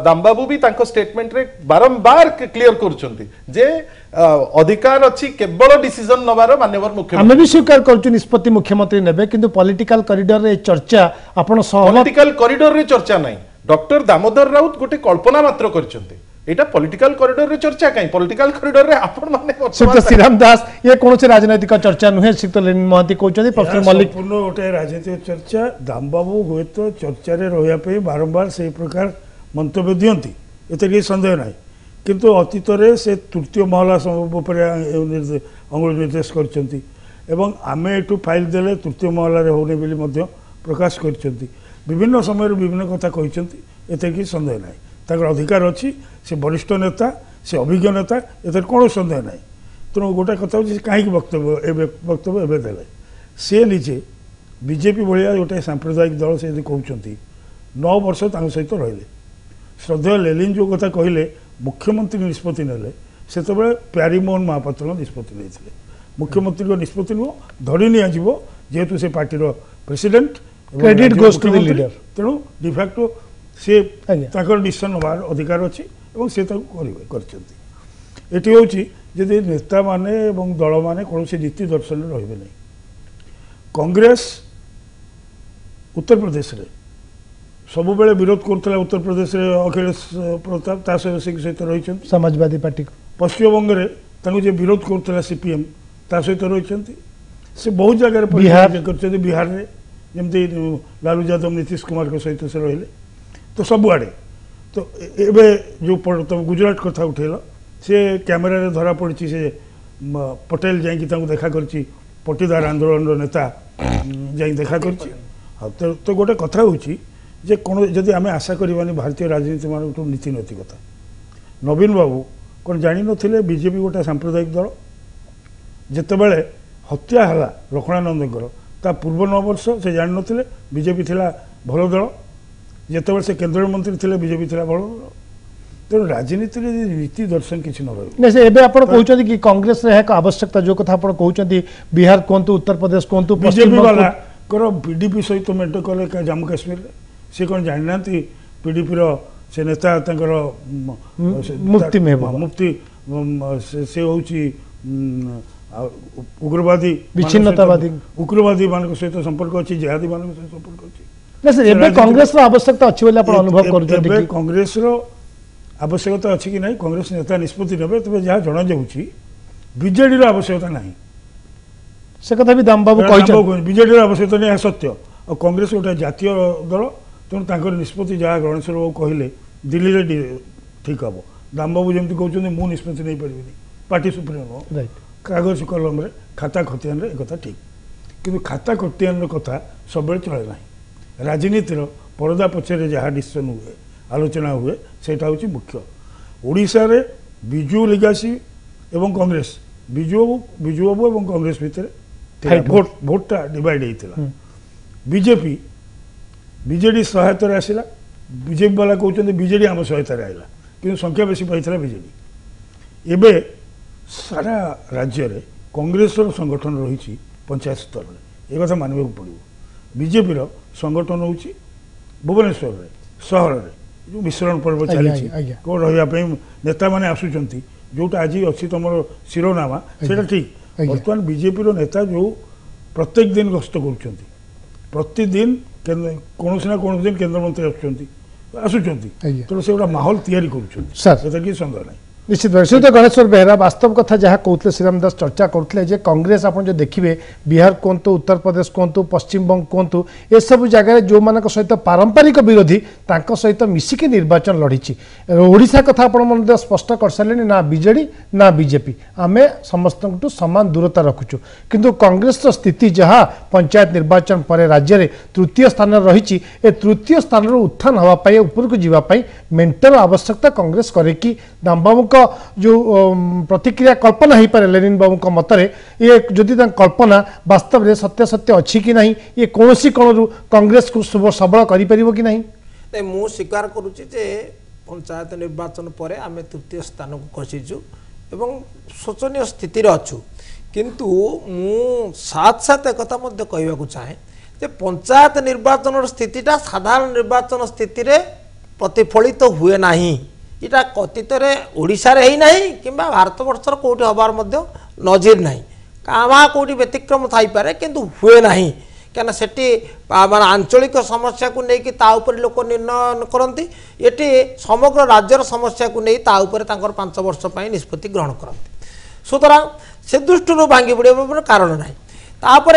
दामबाबू भी तांको स्टेटमेंट रे बारंबार क्लियर करूछंती जे अधिकार अच्छी केवल डिसीजन नबार माननीय मुख्यमंत्री। आमे भी स्वीकार करछु निष्पत्ति मुख्यमंत्री नेबे, किंतु पॉलिटिकल कॉरिडोर रे चर्चा आपण पॉलिटिकल कॉरिडोर रे चर्चा नहीं। डॉक्टर दामोदर राउत गोटे कल्पना मात्र करछंती, एटा पॉलिटिकल कॉरिडोर रे चर्चा काई, पॉलिटिकल कॉरिडोर रे आपण माने श्रीराम दास ये कौन से राजनीतिक चर्चा नुहे शीतलेन महांती कहउछथि प्रोफेसर मल्लिक पूर्ण गोटे राजनीतिक चर्चा। दामबाबू हुए तो चर्चा रे रहया पे बारंबार से प्रकार मंतव्य दियंती, एते के संदेह नाही, किंतु अतीत से तृतीय महला अंगुल निर्देश करछंती एवं आमे एटू फाइल देले तृतीय महला रे होने बेली मध्य प्रकाश करछंती। विभिन्न समय विभिन्न कथा कहछंती, एते कि संदेह नाही, ताकर अधिकार अछि, से वरिष्ठ नेता, से अभिज्ञ नेता, एते कोनो संदेह नाही। तेणु गोटे कथा होछि काहे कि वक्तव्य एबे देले से निजे बीजेपी भलिया गोटे सांप्रदायिक दल से यदि कहछंती 9 वर्ष तांग सहित रहिले। श्रद्धेय लेलिन जो कथा कहले मुख्यमंत्री निष्पत्ति नेले, से प्यारीमोहन महापात्र निष्पत्ति नहीं, मुख्यमंत्री निष्पत्ति नुह धरी निजी जेहेतु से party president Credit goes to the leader. तेणु डिफैक्टो सी डिसीजन नबार अधिकार अच्छी से ये हूँ जदि नेता माने दल माने कौन नीति दर्शन रे नहीं कांग्रेस उत्तर प्रदेश रे सब बेले विरोध करता उत्तर प्रदेश रे अखिलेश प्रताप सहित रही समाजवादी पार्टी पश्चिम बंग में विरोध करता सीपीएम सहित रही से बहुत जगह बिहार में जमती लालू यादव नीतीश कुमार के सहित से रहिले तो सबुआड़े तो एबे जो तुम गुजरात कथा उठेल से कैमेरा रे धरा पड़ी से पटेल जाइए देखा कर पटीदार आंदोलन नेता जाई देखा कर तो गोटे कथा होची जे कौन जदि आम आशा करवानी भारतीय राजनीति मान नीति नैतिकता नवीन बाबू कौन जानी नथिले बीजेपी गोटे सांप्रदायिक दल जितेबाला हत्या है लक्ष्मणानंद ता पूर्व 9 वर्ष से जान नथिले बीजेपी थिला भल दल जितेबाला से केंद्र मंत्री थिले बीजेपी थिला भल दल तेणु राजनीति नीति दर्शन किसी न रही एबे आपण कहउछथि कि कांग्रेस रे एक आवश्यकता जो कथा आपण कहउछथि बिहार कोंतु उत्तर प्रदेश कोंतु बीजेपी वाला कर पीडीपी सहित मेंट कले जम्मू काश्मीर से कौन जानी ना पीडीपी से नेता मुक्ति मुक्ति से हूँ उग्रवादी विच्छिन्नतावादी उग्रवादी मान सहित संपर्क अच्छी जिहादी मान सहित संपर्क अच्छी कांग्रेस आवश्यकता अच्छी अनुभव कर कांग्रेस आवश्यकता अच्छी कि नहीं कांग्रेस नेता निष्पत्ति ने तेज जहाँ जना जाऊँगी बीजेडी आवश्यकता नहीं से कथा भी दाम बाबू बीजेडी आवश्यकता नहीं सत्य और कांग्रेस गोटे जातीय दल तेणु निष्पत्ति जहाँ गणेश्वर बाबू कहले दिल्ली में ठीक हम दाम बाबू जमी कहते मुझे निष्पत्ति नहीं पारि पार्टी सुप्रीम कागज कलम खाता खतियान एक ठीक कि खाता खतियान कथा सब चले ना राजनीतिर परदा पछरे जहाँ डिसीजन हुए आलोचना हुए सेटा हूँ मुख्य ओडिशा रे बिजू लिगासी एवं कांग्रेस बिजू बाबू और कांग्रेस भितर भोटा डिवाइड होता बीजेपी बीजेडी सहायतार आसला बीजेपी वाला कहते बीजेडी आम सहायतार आइला कि संख्या बेसी पाई बीजेडी एबे सारा राज्य रे कांग्रेस संगठन रही पंचायत स्तर में एक मानवा पड़ो बीजेपी संगठन हूँ भुवनेश्वर सहर में जो मिश्रण पर्व चली रही नेता मैंने आसुंच जोटा आज अच्छी तुम शिरोनामा से ठीक बर्तमान बीजेपी नेता जो प्रत्येक दिन गस्त कर प्रतिदिन कौन ना कौन दिन केन्द्रमंत्री आसुँच तेणु से गोटा माहौल तैयारी कर सन्देह नहीं निश्चित भाव श्रीयुत गणेश्वर बेहरा वास्तव कथा जहाँ कहते श्रीराम दास चर्चा करते कांग्रेस आप जो देखिए बिहार कहतु उत्तर प्रदेश कहतु पश्चिम बंग कहतु ए सब जगह जो मान सहित पारंपरिक विरोधी सहित मिसिकी निर्वाचन लड़ी ओडिशा कथा आप स्पष्ट कर सारे ना बीजेडी ना बीजेपी आम समस्त सामान दूरता रखुचु किंतु कांग्रेस स्थिति जहाँ पंचायत निर्वाचन पर राज्य में तृतीय स्थान रही तृतीय स्थान उत्थान होगापाई उपरकू जावाई मेंटर आवश्यकता कांग्रेस करे कि दामबाबू जो प्रतिक्रिया कल्पना हो पारे लेनिन बाबू मतरे ये जदि कल्पना वास्तव में सत्य सत्य अच्छी कि नहीं ये कौन सी कौन कांग्रेस को सबल कर कि नहीं मु स्वीकार करुच्ची जे पंचायत निर्वाचन पर आम तृतीय स्थान को खसीचु एवं शोचनीय स्थिति अच्छु किंतु मु साथ साथ एक कहवाक चाहे जे पंचायत निर्वाचन स्थितिटा साधारण निर्वाचन स्थिति रे प्रतिफलित हुए नहीं इटा कथित ओडिशा रे ही नहीं कि भारत वर्षर कौटी हबार नजीर नहीं कहाँ कौटी व्यतिक्रम थाई पारे किंतु हुए नहीं क्या सेठी मान आंचलिक समस्या को लेकिन ताऊपर लोक निर्णय करती ये समग्र राज्यर समस्या को नहीं ताऊपर 5 वर्ष निष्पत्ति ग्रहण करती सुतरां से दृष्टि भांगी पड़े कारण ना तापर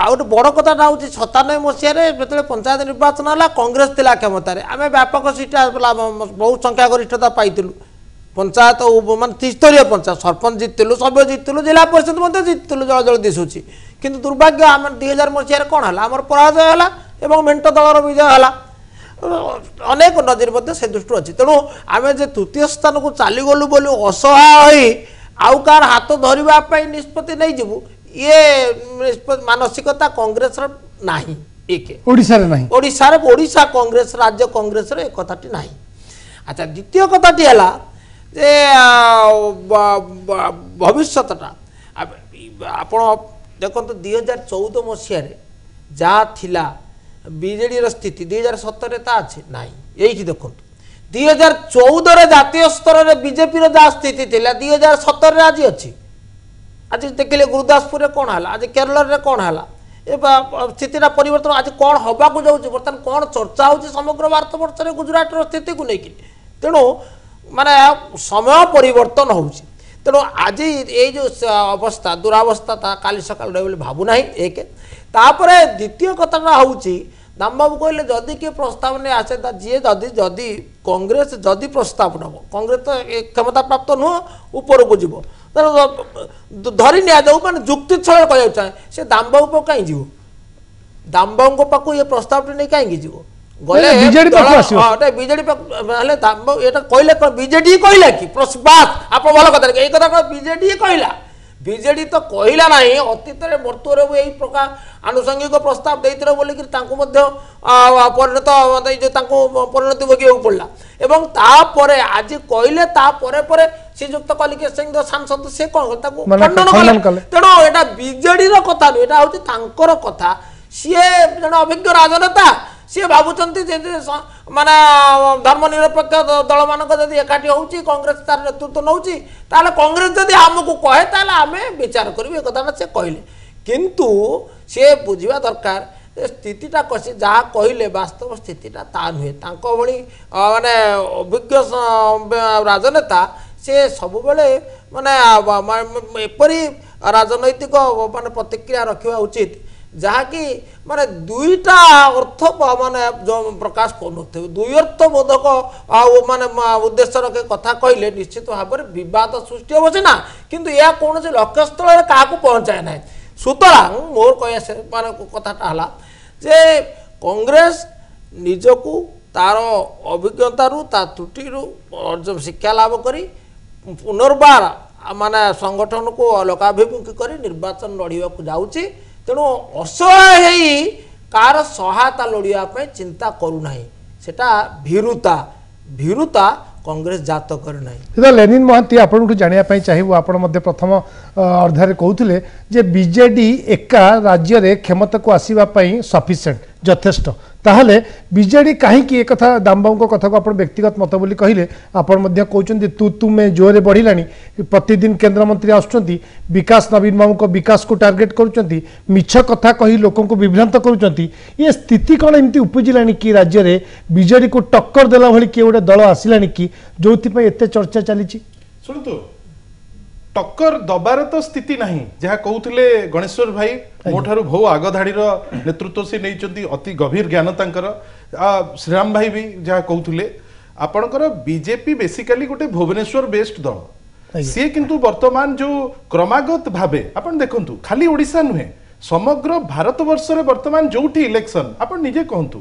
आउ बड़ कथाटा हूँ 97 मसीह जो पंचायत निर्वाचन है कांग्रेस थिला क्षमतार आम व्यापक सीट बहुत संख्या गरिष्ठता पाइलु पंचायत मान त्रिस्तरीय पंचायत सरपंच जीतलु सभ्य जीतलु जिला परिषद जीतलु जल जल दिशुची किंतु दुर्भाग्य आम 2000 मसीह कौन है आम पराजय है मेंट दलर विजय है अनेक नजर से दृष्टि अच्छी तेणु आम जे तृतीय स्थान को चलीगलु बोली असहाय आउ कार हाथ धरवाई निष्पत्ति नहीं जीवु ये मानसिकता कांग्रेस नहीं एक ओडिशा कांग्रेस राज्य कांग्रेस एक कथाटी नहीं अच्छा द्वितीय कथाटी है जे भविष्यटा ଆପଣ ଦେଖନ୍ତୁ 2014 ମସିହାରେ ଯାହା ଥିଲା ବିଜେଡିର ସ୍ଥିତି 2017 ତା ଅଛି ନାହିଁ। ଏଇଠି ଦେଖନ୍ତୁ 2014 ଜାତୀୟ ସ୍ତରରେ ବିଜେପିର ଯାହା ସ୍ଥିତି ଥିଲା 2017 ଆଜି ଅଛି। ଆଜି ଦେଖିଲେ ଗୁରୁଦାସପୁରରେ କ'ଣ ହେଲା, ଆଜି କେରଳରେ କ'ଣ ହେଲା, ଏ ସ୍ଥିତିଟା ପରିବର୍ତ୍ତନ ଆଜି କ'ଣ ହେବାକୁ ଯାଉଛି, ବର୍ତ୍ତମାନ କ'ଣ ଚର୍ଚ୍ଚା ହେଉଛି ସମଗ୍ର ଭାରତବର୍ଷରେ ଗୁଜୁରାଟର ସ୍ଥିତିକୁ ନେଇକି। ତେଣୁ ମାନେ ସମୟ ପରିବର୍ତ୍ତନ ହେଉଛି। ତେଣୁ ଆଜି ଏଇ ଯେଉଁ ଅବସ୍ଥା ଦୁରାବସ୍ଥା ତା କାଲି ସକାଳ ରହିବ ବୋଲି ଭାବୁନାହିଁ। ଏକ ତାପରେ ଦ୍ୱିତୀୟ କଥାଟା ହେଉଛି ଦାମବାବୁ କହିଲେ ଯଦି କିଏ ପ୍ରସ୍ତାବ ନେଇ ଆସେ ଯିଏ ଯଦି କଂଗ୍ରେସ ଯଦି ପ୍ରସ୍ତାବ ନେବ, କଂଗ୍ରେସ ତ କ୍ଷମତା ପ୍ରାପ୍ତ ନୁହଁ ଉପରକୁ ଯିବ, ତେଣୁ ଧରି ନିଆଯାଉ ମାନେ ଯୁକ୍ତି ଛଳରେ କହିବାକୁ ଚାହେଁ ସେ ଦାମବାବୁ ପାଖକୁ କାହିଁ ଯିବ, ଦାମବାବୁଙ୍କ ପାଖକୁ ଏ ପ୍ରସ୍ତାବଟି ନେଇ କାହିଁକି ଯିବ ଗଲେ ବିଜେଡି ହେଲେ ଏଟା କହିଲେ ବିଜେଡି କହିଲା କି ବାସ୍ ଆପଣ ଭଲ କଥା ଏଇ କଥା ବିଜେଡି କହିଲା। ବିଜେଡି ତ କହିଲା ନାହିଁ, ଅତୀତରେ ମୃତ୍ୟୁରେ ଏଇ ପ୍ରକାର ଆନୁଷଙ୍ଗିକ ପ୍ରସ୍ତାବ ଦେଇଥିଲେ ବୋଲିକି ତାଙ୍କୁ ମଧ୍ୟ ପରିଣତ ତାଙ୍କୁ ପରିଣତି ଭୋଗିବାକୁ ପଡ଼ିଲା। ଏବଂ ତାପରେ ଆଜି କହିଲେ ତାପରେ ପରେ ଶ୍ରୀଯୁକ୍ତ କଲିକେଶ ସିଂ ସାଂସଦ ସେ କ'ଣ ତାକୁ ଖଣ୍ଡନ କଲେ। ତେଣୁ ଏଇଟା ବିଜେଡିର କଥା ନୁହେଁ, ଏଇଟା ହେଉଛି ତାଙ୍କର କଥା। ସିଏ ଜଣେ ଅଭିଜ୍ଞ ରାଜନେତା, ସିଏ ଭାବୁଛନ୍ତି ଯେ ମାନେ ଧର୍ମନିରପେକ୍ଷ ଦଳମାନଙ୍କ ଯଦି ଏକାଠି ହେଉଛି କଂଗ୍ରେସ ତାର ନେତୃତ୍ୱ ନେଉଛି ତାହେଲେ କଂଗ୍ରେସ ଯଦି ଆମକୁ କହେ ତାହେଲେ ଆମେ ବିଚାର କରିବୁ, ଏ କଥାଟା ସେ କହିଲେ। କିନ୍ତୁ ସିଏ ବୁଝିବା ଦରକାର ସ୍ଥିତିଟା କସି ଯାହା କହିଲେ ବାସ୍ତବ ସ୍ଥିତିଟା ତା ନୁହେଁ। ତାଙ୍କ ଭଳି ମାନେ ଅଭିଜ୍ଞ ରାଜନେତା ସେ ସବୁବେଳେ ମାନେ ଏପରି ରାଜନୈତିକ ମାନେ ପ୍ରତିକ୍ରିୟା ରଖିବା ଉଚିତ ଯାହାକି ମାନେ ଦୁଇଟା ଅର୍ଥ ମାନେ ପ୍ରକାଶ କରୁନଥିବେ, ଦୁଇ ଅର୍ଥବୋଧକ ଆଉ ମାନେ ଉଦ୍ଦେଶ୍ୟ ରଖି କଥା କହିଲେ ନିଶ୍ଚିତ ଭାବରେ ବିବାଦ ସୃଷ୍ଟି ହେବ ସିନା, କିନ୍ତୁ ଏହା କୌଣସି ଲକ୍ଷ୍ୟସ୍ଥଳରେ କାହାକୁ ପହଞ୍ଚାଏ ନାହିଁ। ସୁତରାଂ ମୋର କହିବା ମାନେ କଥାଟା ହେଲା ଯେ କଂଗ୍ରେସ ନିଜକୁ ତାର ଅଭିଜ୍ଞତାରୁ ତା ତ୍ରୁଟିରୁ ଶିକ୍ଷା ଲାଭ କରି ପୁନର୍ବାର ମାନେ ସଂଗଠନକୁ ଅଲଗାଭିମୁଖୀ କରି ନିର୍ବାଚନ ଲଢ଼ିବାକୁ ଯାଉଛି। ତେଣୁ ଅସହାୟ ହେଇ କାହାର ସହାୟତା ଲୋଡ଼ିବା ପାଇଁ ଚିନ୍ତା କରୁନାହିଁ, ସେଟା ଭୀରୁତା କଂଗ୍ରେସ ଜାତ କରି ନାହିଁ। ଲେନିନ୍ ମହାନ୍ତି ଆପଣଙ୍କୁ ଜାଣିବା ପାଇଁ ଚାହିଁବୁ, ଆପଣ ମଧ୍ୟ ପ୍ରଥମ ଅର୍ଦ୍ଧାରେ କହୁଥିଲେ ଯେ ବିଜେଡି ଏକା ରାଜ୍ୟରେ କ୍ଷମତାକୁ ଆସିବା ପାଇଁ ସଫିସିଏଣ୍ଟ ଯଥେଷ୍ଟ, ତାହେଲେ ବିଜେଡି କାହିଁକି ଏକଥା ଦାମବାବୁଙ୍କ କଥାକୁ ଆପଣ ବ୍ୟକ୍ତିଗତ ମତ ବୋଲି କହିଲେ, ଆପଣ ମଧ୍ୟ କହୁଛନ୍ତି ତୁମେ ଜୋରରେ ବଢ଼ିଲାଣି, ପ୍ରତିଦିନ କେନ୍ଦ୍ରମନ୍ତ୍ରୀ ଆସୁଛନ୍ତି, ବିକାଶ ନବୀନ ବାବୁଙ୍କ ବିକାଶକୁ ଟାର୍ଗେଟ କରୁଛନ୍ତି, ମିଛ କଥା କହି ଲୋକଙ୍କୁ ବିଭ୍ରାନ୍ତ କରୁଛନ୍ତି। ଏ ସ୍ଥିତି କ'ଣ ଏମିତି ଉପୁଜିଲାଣି କି ରାଜ୍ୟରେ ବିଜେଡିକୁ ଟକ୍କର ଦେଲା ଭଳି କିଏ ଗୋଟେ ଦଳ ଆସିଲାଣି କି ଯୋଉଥିପାଇଁ ଏତେ ଚର୍ଚ୍ଚା ଚାଲିଛି? ଶୁଣନ୍ତୁ, ଟକ୍କର ଦବାର ତ ସ୍ଥିତି ନାହିଁ, ଯାହା କହୁଥିଲେ ଗଣେଶ୍ୱର ଭାଇ ମୋଠାରୁ ବହୁ ଆଗ ଧାଡ଼ିର ନେତୃତ୍ୱ ସେ ନେଇଛନ୍ତି, ଅତି ଗଭୀର ଜ୍ଞାନ ତାଙ୍କର। ଶ୍ରୀରାମ ଭାଇ ବି ଯାହା କହୁଥିଲେ, ଆପଣଙ୍କର ବିଜେପି ବେସିକାଲି ଗୋଟେ ଭୁବନେଶ୍ୱର ବେସ୍ଡ ଦଳ, ସିଏ କିନ୍ତୁ ବର୍ତ୍ତମାନ ଯୋଉ କ୍ରମାଗତ ଭାବେ ଆପଣ ଦେଖନ୍ତୁ ଖାଲି ଓଡ଼ିଶା ନୁହେଁ ସମଗ୍ର ଭାରତବର୍ଷରେ ବର୍ତ୍ତମାନ ଯୋଉଠି ଇଲେକ୍ସନ ଆପଣ ନିଜେ କହନ୍ତୁ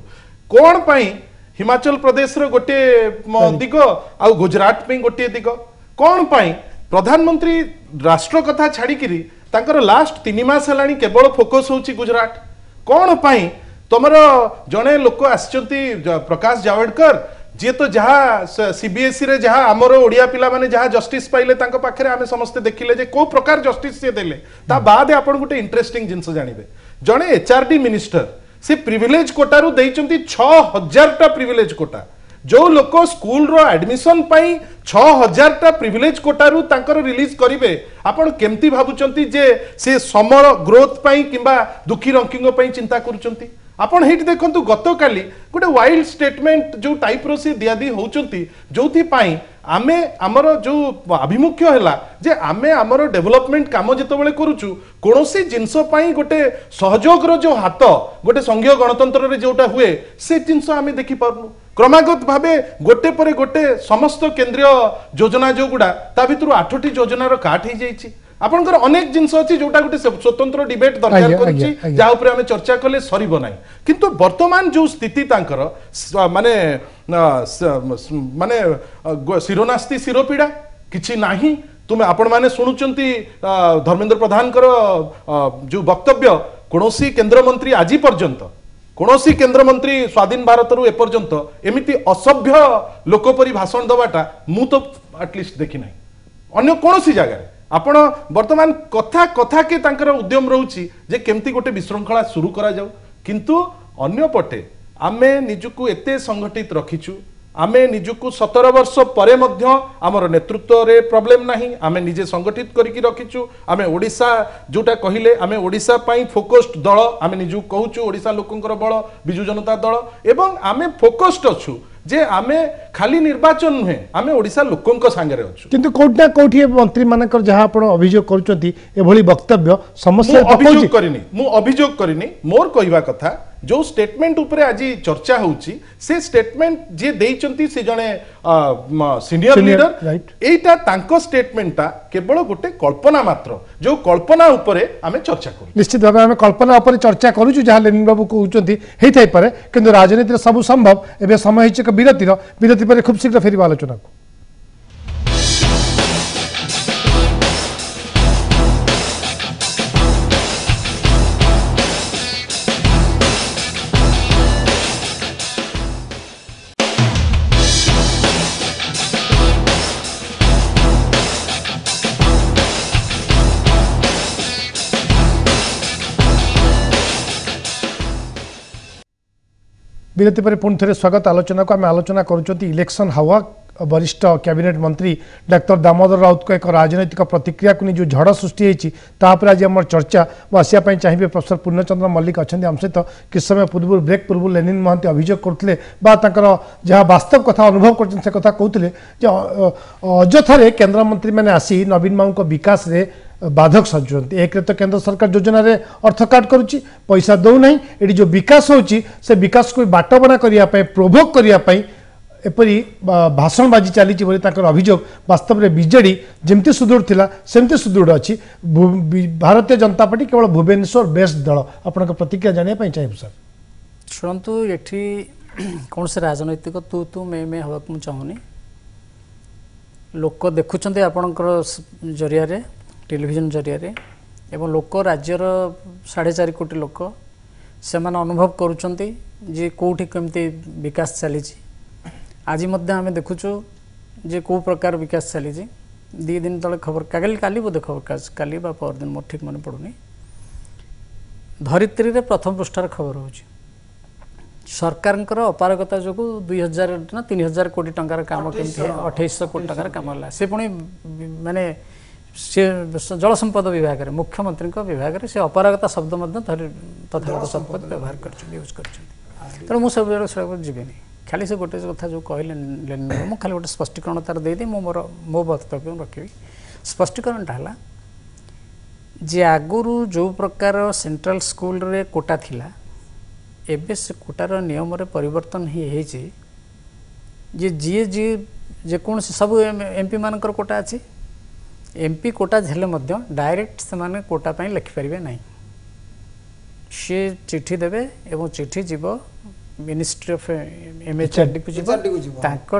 କ'ଣ ପାଇଁ ହିମାଚଳ ପ୍ରଦେଶର ଗୋଟେ ଦିଗ ଆଉ ଗୁଜରାଟ ପାଇଁ ଗୋଟିଏ ଦିଗ, କ'ଣ ପାଇଁ प्रधानमंत्री राष्ट्र कथा छाड़िकी तांकर लास्ट 3 मास हेलानी केवल फोकस होची गुजरात कौन पाई तुमर जड़े लोक आसचंती प्रकाश जावड़ेकर जी तो जहाँ सीबीएसई रे जहाँ आमर ओडिया पिला माने जहाँ जस्टिस पाइले तांको पाखरे आमे समस्ते देखिले जे को प्रकार जस्टिस से देले ता बाद आपण गोटे इंटरेस्टिंग जिनस जानिबे जड़े एचआरडी मिनिस्टर से प्रिविलेज कोटारू देइचंती 6000 टा प्रिविलेज कोटा जो लोक स्कूल रो एडमिशन पाई 6000 टा प्रिविलेज कोटारू तांकर रिलीज करिवे आपण केमती भाबुचंती जे से समर ग्रोथ पाई किंबा दुखी रंकिंग पाई चिंता करूचंती आपण हेट देखंतु गतकाली गोटे वाइल्ड स्टेटमेंट जो टाइप रो से दियादी होचंती जोथि पाई आमे आमर जो अभिमुख्य हैला जे आमे आमर डेवलपमेंट काम जेतबेले करूचु कोनोसी जिंस पाई गोटे सहयोग रो जो हाथ गोटे संघीय गणतंत्र रे जोटा हुए से जिंस आमे देखि पारनु क्रमागत भावे गोटे परे गोटे समस्त केंद्रीय योजना जो गुडा ता भितरु 8टी योजना रो काट हे जाईची आपनकर अनेक जिंस अछि जोटा गोटे स्वतंत्र डिबेट दरकार करछि जा ऊपर हमें चर्चा कले सरीबो नाही किंतु वर्तमान जो स्थिति तांकर माने माने शिरोनास्ति शिरोपीड़ा किछि नाही तुमे आपण माने सुनुचंती धर्मेंद्र प्रधान जो वक्तव्य कोनोसी केंद्र मंत्री आजि पर्यंत कोनोसी केंद्र मंत्री स्वाधीन भारत रु एपर्यंत एमिति असभ्य लोकपरी भाषण दबाटा मु तो एटलिस्ट देखि नाही अन्य कोनोसी जगह आपण वर्तमान कथा कथा के तांकर उद्यम रहउची जे केमती गोटे विशृंखला शुरू करा जाऊ किंतु अन्य पटे आमे निजुको एते संगठित रखिछु आमे निजुको 17 वर्ष परे मध्य आमर नेतृत्व रे प्रॉब्लम नाही आमे निजे संगठित करिकि रखिछु आमे ओडिसा जोटा कहिले आमे ओडिसा पई फोकस्ड दल आमे निजु कहूछु ओडिसा लोकंकर बळ बिजु जनता दल एवं आमे फोकस्ड अछु जे आमे खाली निर्वाचन नुहे आमे ओडिसा लोकंक संगे अछु किंतु कोठ ना कोठी मंत्री मानकर जहां आपण अभियोग करूचंती एभली वक्तव्य समस्या अभियोग करिनी मोर कहवा कथा जो स्टेटमेंट उपरे आज चर्चा होउची से स्टेटमेंट जे देइचंती से जने सीनियर लीडर एटा तांको स्टेटमेंटटा केवल गोटे कल्पना मात्र जो कल्पना उपरे आमे चर्चा करू निश्चित भाव आमे कल्पना उपरे चर्चा करूछु जहां लेनिन बाबू कहउचंती हेइ थाई पारे किंतु राजनीति रे सब संभव एबे समय हिच विरति पर खूब शीघ्र फेर आलोचना को विरति पर पुणी थे स्वागत आलोचना को आम आलोचना करुँच इलेक्शन हावा वरिष्ठ कैबिनेट मंत्री डाक्टर दामोदर राउत को एक राजनैतिक प्रतिक्रिया को जो झड़ सृष्टि होती आज आम चर्चा आसापी चाहिए प्रोफेसर पूर्णचंद्र मल्लिक अच्छा आम सहित किस समय पूर्व ब्रेक पूर्व लेनिन महांती अभियोग करते जहाँ वास्तव कथा अनुभव कर कथा कहते अଯଥାରେ केन्द्रमंत्री मैंने आसी नवीन बाबू विकास रे बाधक सजुंट एक तो केंद्र सरकार योजना रे अर्थ काट करुच्ची पैसा दौना ये जो विकास होची से विकास को बाटबना करने प्रोभोक करने एपरी भाषणबाजी चली अभियोग वास्तव में बीजेडी जमती सुदृढ़ थिला सेमती सुदृढ़ अच्छी भारतीय जनता पार्टी केवल भुवनेश्वर बेस्ट दल आपण प्रतिक्रिया जानापी चाहिए सर शुणु ये कौन से राजनैतिक तू तू मे हवा मुझे चाहूनी लोक देखुं आपणकर जरिया टेलीविजन जरिया एवं लोक राज्यर 4.5 कोटी लोक से अनुभव करुँच जे कौटी केमती विकास चली आज आम देखुचु जे कौ प्रकार विकास चली 2 दिन तले खबर काली बोधे खबर काली परदिन मोर ठीक मन पड़ुनी धरित्री रे प्रथम पृष्ठार खबर हो सरकार अपारगता जो 2000 ना 3000 कोटी टंकार काम केमती 2800 कोटी टंकार काम है से पुणी माने से जल संपद विभाग रे मुख्यमंत्री विभाग रे से अपारगता शब्द तथागत शब्द व्यवहार कर मुझे जीवेनी खाली से गोटे कथा जो कहले मुझे खाली गोटे स्पष्टीकरण तार देदी मो वक्तव्य रखी स्पष्टीकरण है जे आगुरु जो प्रकार सेंट्रल स्कूल रे कोटा थिला एबे से कोटार नियम रे परिवर्तन ही जी जेकोन सब एमपी मानकर कोटा अच्छी एमपी कोटा झेले मध्य डायरेक्ट से माने कोटा पाई लिखिपारे ना सी चिठी देवे एवं चिठी जीव मिनिस्ट्री ऑफ एमएचआरडी को जीव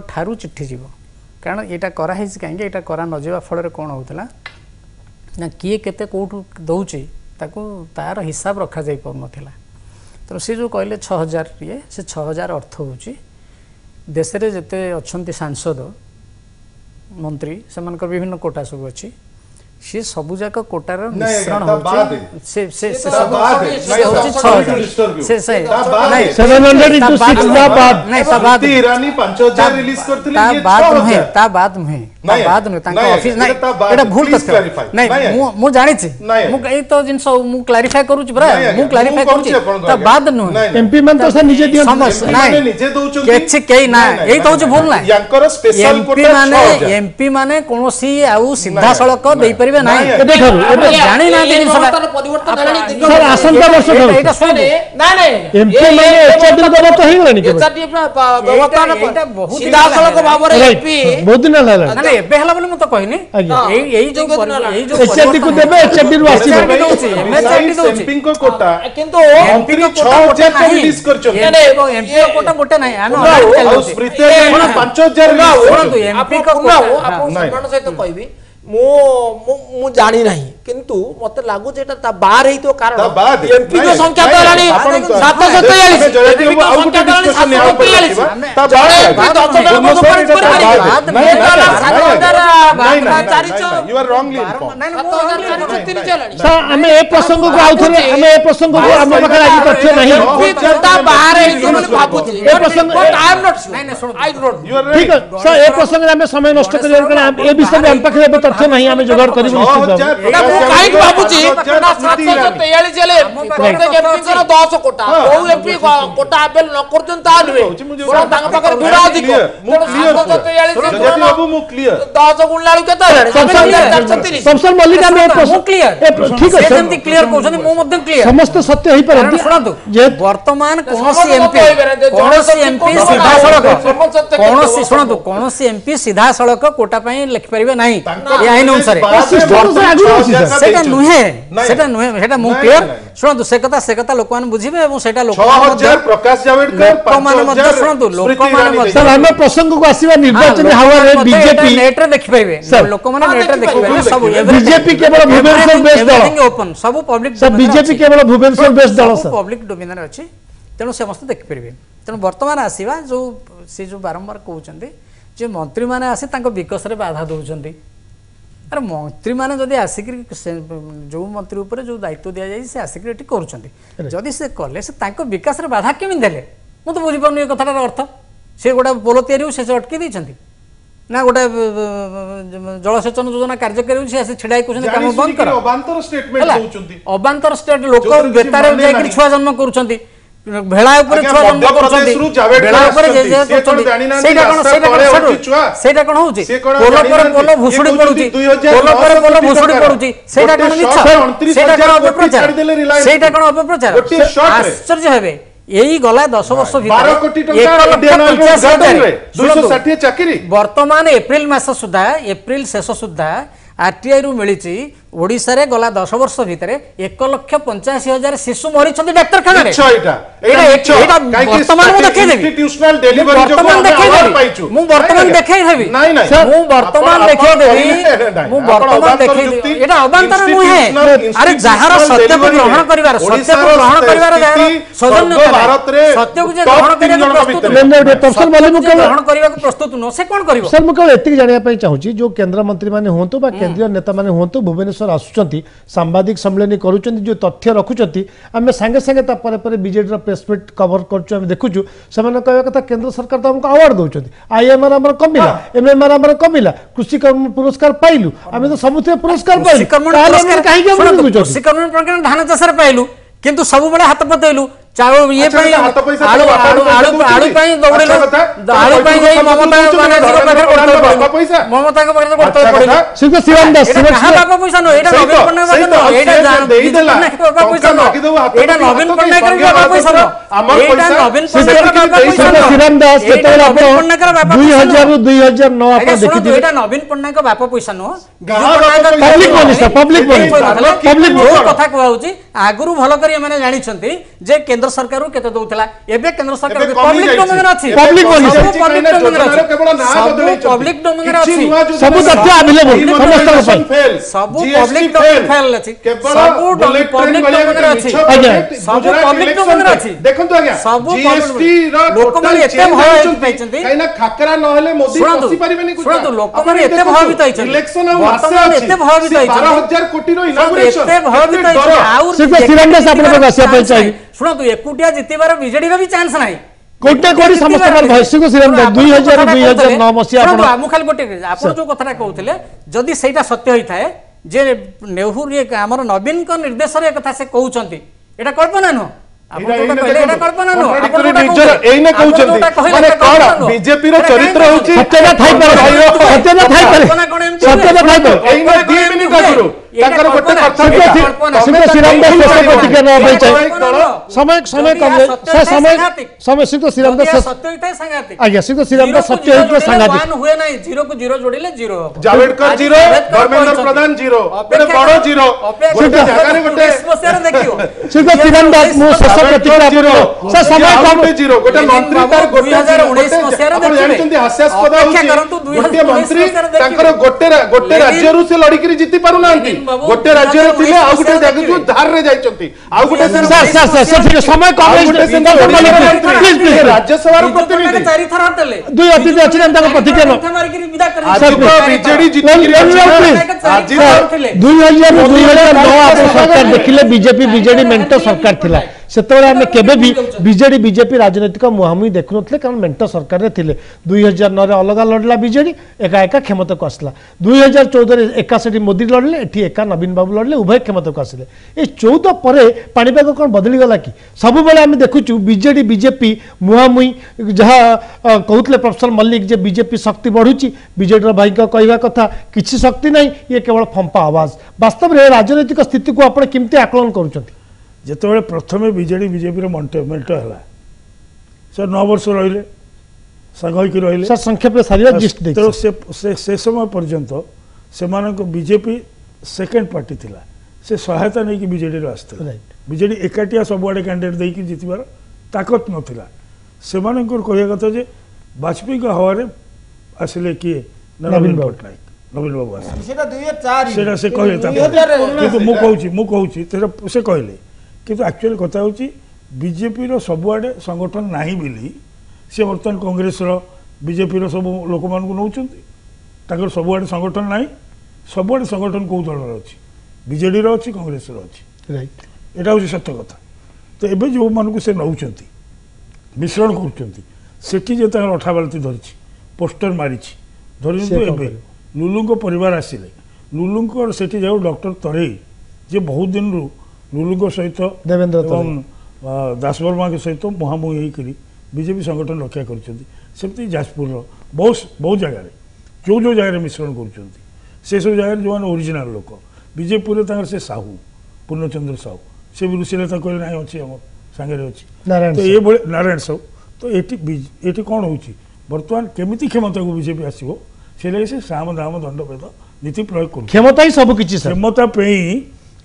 ठारू चिठी जीव कारण यहाँ कराई कहीं यहाँ करा नजा फल कौन होता ना किए केते कौटू दौचे तार हिसाब रखा जाई पारनथिला तो सी जो कहले 6000 ये से 6000 अर्थ होची देश रे जते अछंती सांसद मंत्री से विभिन्न कोटा सब अच्छी सी सबू जाक कोटार मिश्रण एमपी माने कौन सीधा सड़क दे पारे जानी ना सर आसंता वर्ष एमपी माने एचआरडी बाबा तो हे गलानी सीधा सड़क भाव रे एमपी बहुत दिन हला ना एबे हला बोली म तो कहनी एई जो एचआरडी को देबे एचआरडी रो आसी एमएचआरडी दउची एमपी को कोटा किंतु एमपी को 6000 को रिलीज करछो एमपी को कोटा गोटे नाही आनो स्मृति 5000 सुनतु एमपी को कोटा आपन सम्मान सहित कहबी ମୁଁ ଜାଣି ନାହିଁ କିନ୍ତୁ ମତେ ଲାଗୁଛି ଏଟା ତା ବାହାର ହେଇଥିବ କାରଣ ତା ବାଦ? ଏମପି ନାଇଁ, ସଂଖ୍ୟା ତ ହେଲାଣି ଆପଣ ତ- 743 ଜୟଦେବ ବାବୁ, ଆଉ ଗୋଟେ discussion ଏହା ଉପରେ ରଖିବା। ତା ବାଦ? ଭୁବନେଶ୍ୱର ଏଟା ତା ବାଦ? ନାଇଁ, ନାଇଁ, you are wrongly informed. Sir ଆମେ ଏ ପ୍ରସଙ୍ଗକୁ ଆଉଥରେ ଆମେ ଏ ପ୍ରସଙ୍ଗକୁ ଆମ ପାଖରେ ଆଜି ତଥ୍ୟ ନାହିଁ ବାହାର ହେଇଥିବ ବୋଲି ଭାବୁଛି ଏ ପ୍ରସଙ୍ଗ I am not sure. I don't know. You are ଠିକ right. ଅଛି ସାର୍ ଏ ପ୍ରସଙ୍ଗରେ ଆମେ ସମୟ ନଷ୍ଟ କରିବା କାରଣ ଏ ବିଷୟରେ ଆମ ପାଖରେ ଏବେ ତଥ୍ୟ ନାହିଁ ଆମେ ଯୋଗାଡ଼ କରିବୁ ନିଶ୍ଚିତ ଭାବେ। ଏଇଟା ମୁଁ କାହିଁକି ଭାବୁଛି 743 ହେଲେ ପ୍ରତ୍ୟେକ ଏମପିଙ୍କର 10 କୋଟା କୋଉ ଏମପି କୋଟା ଆବେଲ ନ କରୁଛନ୍ତି ତାହା ନୁହେଁ ବରଂ ତାଙ୍କ ପାଖରେ ଭିଡ଼ ଅଧିକ ତେଣୁ 743 ବାବୁ ମୁଁ କ୍ଲିୟର 10 ଗୁଣିଲା ବେଳକୁ କେତେ ହେଲାଣି 430 ସଂସଦ ମଲ୍ଲିକ ଆମେ ଏ ମୁଁ କ୍ଲିୟର ଠିକ ଅଛି ସେ ଯେମିତି କ୍ଲିୟର କହୁଛନ୍ତି ମୁଁ ମଧ୍ୟ କ୍ଲିୟର ସମସ୍ତ ସତ୍ୟ ହେଇପାରନ୍ତି ଶୁଣନ୍ତୁ ଯେହେତୁ ବର୍ତ୍ତମାନ କୌଣସି ସମସ୍ତେ ଏମପି କହିବେନି ଯେ କୌଣସି ଜଣେ ଏମପି ସତ୍ୟ ସିଧାସଳଖ ସମସ୍ତେ କୌଣସି କେତେ ଶୁଣନ୍ତୁ କୌଣସି ଏମପି ସିଧାସଳଖ କୋଟା ପାଇଁ ଲେଖିପାରିବେ ନାହିଁ ଏ ଆଇନ ଅନୁସାରେ ସେଟା ନୁହେଁ ସେଟା ନୁହେଁ ସେଟା ମୁଁ କ୍ଲିୟର ଶୁଣନ୍ତୁ ସେ କଥା ଲୋକମାନେ ବୁଝିବେ ଏବଂ ସେଟା ଲୋକମାନେ ପ୍ରକାଶ ଜାଭେଡକର ଲୋକମାନେ ମଧ୍ୟ ଶୁଣନ୍ତୁ ଲୋକମାନେ ମଧ୍ୟ ସାର୍ ଆମେ ପ୍ରସଙ୍ଗକୁ ଆସିବା ନିର୍ବାଚନ ହାୱାରେ ବିଜେପି ନେଟରେ ଦେଖିପାରିବେ ଲୋକମାନେ ନେଟରେ ଦେଖିପାରିବେ ସବୁ ବିଜେପି କେବଳ ଭୁବନେଶ୍ୱର ବେଶ ଦଳ ଓପନ ସବୁ ପବ୍ଲିକ ସାର୍ ବିଜେପି କେବଳ ଭୁବନେଶ୍ୱର ବେଶ ଦଳ ସାର୍ ପବ୍ଲିକ ଡୋମିନରେ ଅଛି ତେଣୁ ସମସ୍ତେ ଦେଖିପାରିବେ ତେଣୁ ବର୍ତ୍ତମାନ ଆସିବା ଯୋଉ ସେ ଯୋଉ ବାରମ୍ବାର କହୁଛନ୍ତି ଯେ ମନ୍ତ୍ରୀମାନେ ଆସି ତାଙ୍କ ବିକାଶରେ ବାଧା ଦେଉଛନ୍ତି ଆରେ ମନ୍ତ୍ରୀମାନେ ଯଦି ଆସିକି ଯୋଉ ମନ୍ତ୍ରୀ ଉପରେ ଯୋଉ ଦାୟିତ୍ୱ ଦିଆଯାଇଛି ସେ ଆସିକି ଏଠି କରୁଛନ୍ତି ଯଦି ସେ କଲେ ସେ ତାଙ୍କ ବିକାଶରେ ବାଧା କେମିତି ଦେଲେ ମୁଁ ତ ବୁଝିପାରୁନି ଏ କଥାଟାର ଅର୍ଥ ସେ ଗୋଟେ ପୋଲ ତିଆରି ହଉ ସେ ଅଟକି ଦେଇଛନ୍ତି ନା ଗୋଟେ ଜଳସେଚନ ଯୋଜନା କାର୍ଯ୍ୟକାରୀ ହଉଛି ସେ ଛିଡା ହେଇ କହୁଛନ୍ତି କାମ ବନ୍ଦ କର ଅବାନ୍ତର ଷ୍ଟେଟମେଣ୍ଟ ଦଉଛନ୍ତି ଅବାନ୍ତର ଷ୍ଟେଟ ଲୋକ ବେତାରେ ଯାଇକି ଛୁଆ ଜନ୍ମ କରୁଛନ୍ତି ଭେଳା ଉପରେ ଛୁଆ ଜନ୍ମ କରୁଛନ୍ତି ଭେଳା ଉପରେ ସେଇଟା କଣ ହଉଛି ପୋଲ ପରେ ପୋଲ ଭୁଷୁଡି ପଡୁଛି ପୋଲ ପରେ ପୋଲ ଭୁଷୁଡି ପଡୁଛି ସେଇଟା କଣ ମିଛ ସେଇଟା କଣ ଅପପ୍ରଚାର ସେଇଟା କଣ ଅପପ୍ରଚାର ଆଶ୍ଚର୍ଯ୍ୟ ହେବେ ଏଇ ଗଲା 10 ବର୍ଷ ଭିତରେ ବର୍ତ୍ତମାନ ଏପ୍ରିଲ ମାସ ସୁଦ୍ଧା ଏପ୍ରିଲ ଶେଷ ସୁଦ୍ଧା आरटीआई रु मिली ओडिशा रे गला 10 वर्ष भितर 1,85,000 शिशु मरिछन्ति डाक्तरखाना रे वर्तमान अबांतर नुहे अरे जहार सत्य को ग्रहण करिवार सत्य को ग्रहण करिवार सौजन्य सत्य को जे ग्रहण करिवार ग्रहण करिवार प्रस्तुत न से कोन करिवो सर मुके एतिक जानिया पई चाहूची जो केंद्र मंत्री माने होंतु बा केंद्रीय नेता माने होंतु भुवनेश्वर आसुचंती सांबादिक सम्मेलन करूचंती जो तथ्य रखुचंती आमे संगे संगे ता परे बीजेडी रो प्रेस मीट कवर करछु आमे देखुछु समान कहबा कथा केंद्र सरकार तो हमको अवार्ड दउचंती आईएमआर हमर कमिला एमएमआर हमर कमिला कृषि कर्म पुरस्कार पाइलु आमे तो सबुते पुरस्कार पाइलु काहे के कृषि कर्म प्रकार धान चाष रे पाइलु किंतु सब बळे हाथ पतेलु चाउ ये पे आलू आलू आलू पे दौड़ेलो आलू पे जाई ममता माने जीरो पाखर करतो पैसा ममता के पाखर करतो पड़िलो सिंह शिवनदास कहां बापा पैसा न एटा नवीन पन्ना बापा एटा देई देला बापा पैसा न एटा नवीन पन्ना कर बापा पैसा न एटा नवीन पन्ना कर बापा पैसा न शिवनदास केतला नवीन पन्ना कर बापा 2000 रु 2009 आपण देखि दिबे एटा नवीन पन्ना का बापा पैसा न पब्लिक मनी सर पब्लिक जो कथा कहउची आगुरु भलो करी माने जानि छथि जे केंद्र सरकार केते दउतला एबे केंद्र सरकार पब्लिक डोमेन अछि पब्लिक मनी पब्लिक डोमेन अछि पब्लिक डोमेन अछि सब तथ्य अवेलेबल समस्त सब पब्लिक डोमेन फेल अछि सब पब्लिक डोमेन अछि सब पब्लिक डोमेन अछि देखंतु आज्ञा सब जीएसटी रो लोक माने एते भयभीत पैचंती काइना खाकरा न हेले मोदी पसी परिबेनी कुछ सुनतु लोक माने एते भयभीत पैचंती इलेक्शन मासे एते भयभीत पैचंती 12000 कोटी रो इनॉग्रेशन एते भयभीत पैचंती आउर सिर्फ शिवनदास आपण को आसिया पई चाहिए सुनतु एकुटिया जितिबार बीजेडी रो भी चांस नाही कोटे कोटी समस्त पर भयसु को शिवनदास 2009 मसिया आपण आमु खाली कोटे आपण जो कथरा कहउतले जदी सेटा सत्य होई थाए जे नेहरू रे हमर नवीन को निर्देश रे कथा से कहउचंती एटा कल्पना न आपण जोटा कहले एटा कल्पना न आपण निजर एइने कहउचंती माने कोन बीजेपी रो चरित्र होउची सत्यता थाई पर सत्यता थाई पर सत्यता थाई पर एइने 2 मिनिट आगुरो ତାଙ୍କର ଗୋଟେ କର୍ତ୍ତବ୍ୟ ଶ୍ରୀରାମ ଦାସ ଶେଷ ପ୍ରତିକ୍ରିୟା ନେବା ପାଇଁ ଚାहे समय कम समय सीधे श्रीराम दास सत्य होता है सांघातिक आज्ञा सीधे श्रीराम दास सत्य होता सांघातिक 1 हुए नहीं 0 को 0 जोड़िले 0 हो जावेडकर 0 धर्मेंद्र प्रधान 0 गोटे बड़ 0 गोटे जगह गोटे समस्या देखियो सीधे श्रीराम दास मो शेष प्रतिक्रिया पर से समय कम 0 गोटे मंत्री तार गोटे 2019 मसिया रे आपण जानचंती हास्यास्पद होची गोटे मंत्री तांकर गोटे राज्य रु से लड़ी करी जीति पारु नांती गोटे राज्य रे थिले आ गोटे जगह जो धार रे जाइचंती आ गोटे सर समय कम प्लीज प्लीज राज्यसभा प्रतिनिधि 4 थर हटले दुई अतिथि अछि ना ताको प्रतिक्रिया मारी करी विदा कर आज तो बीजेडी जीति आज 2009 आप सरकार देखिले बीजेपी बीजेडी मेंटो सरकार थिला सेतबेले आमे केबे भी बीजेडी बीजेपी राजनीतिक मुहामुही देखु नथले कारण मेंटो सरकार रे थिले 2009 रे अलग लड़ला बीजेडी एका एका क्षमता को आसला 2014 रे एका सेठी मोदी लड़ले एठी एका नवीन बाबू लड़ले उभय क्षमता को आसिले ए 14 परे पाणीपाग कोन बदली गला कि सब बेले आमे देखुचु बीजेडी बीजेपी मुहामुही जहा कहउतले प्रोफेसर मल्लिक जे बीजेपी शक्ति बढ़ुची बीजेडी रो भाई का कहवा कथा किछि शक्ति नहीं ये केवल फंपा आवाज वास्तव रे राजनीतिक स्थिति को आपण केमते आकलन करूचंती जिते प्रथम बीजेडी बीजेपी मेल्ट है सर 9 वर्ष रहिले सांग होइक रहिले सर संक्षेप सारिया जिस्ट देख तो से समय पर्यंत से बीजेपी सेकेंड पार्टी थिला से सहायता नहीं कि बीजेडी रो आस्ते बीजेडी एकाटिया सबुआडे कैंडिडेट देकी जितबार ताकत नथिला सेमानकर कहया कथा जे वाजपेयी का हवारे आसिले किए नवीन पटनायक नवीन बाबू आसिले सेटा 2004 सेटा से कहले किंतु मु कहूची से कहले किंतु एक्चुअली कथा होची बीजेपी रो सबुआडे संगठन नाही बिली से बर्तमान कांग्रेस रो बीजेपी रो सब लोक मान को नउचंती ताकर सबुआडे संगठन नाही सबुआडे संगठन को दल रो अछि बीजेडी रो अछि कांग्रेस रो अछि राइट एटा होची सत्य कथा तो एबे जो मान को से नउचंती मिश्रण करचंती सेठी जे ताकर अठा बाल्टी धरिछि पोस्टर मारिछि धरिछु एबे लुलुंग परिवार आसिले लुलुंग सेठी जाऊ डॉक्टर तरे जे बहुत दिन रु लुलुंग सहित देवेंद्र दासवर्मा के सहित मुहामुही होकर बीजेपी संगठन रक्षा करमती जाजपुर बहुत जगह जो जो जगह मिश्रण कर सब जगह जो ओरिजिनल लोक बीजेपी से साहू पूर्णचंद्र साहू से भी रुषिले ना अच्छी आम सांगे अच्छी तो ये नारायण साहू तो ये कौन हो बर्तमान केमी क्षमता को बीजेपी आसो से लगे से साम दाम दंडभेद नीति प्रयोग कर क्षमता ही सब किछि क्षमता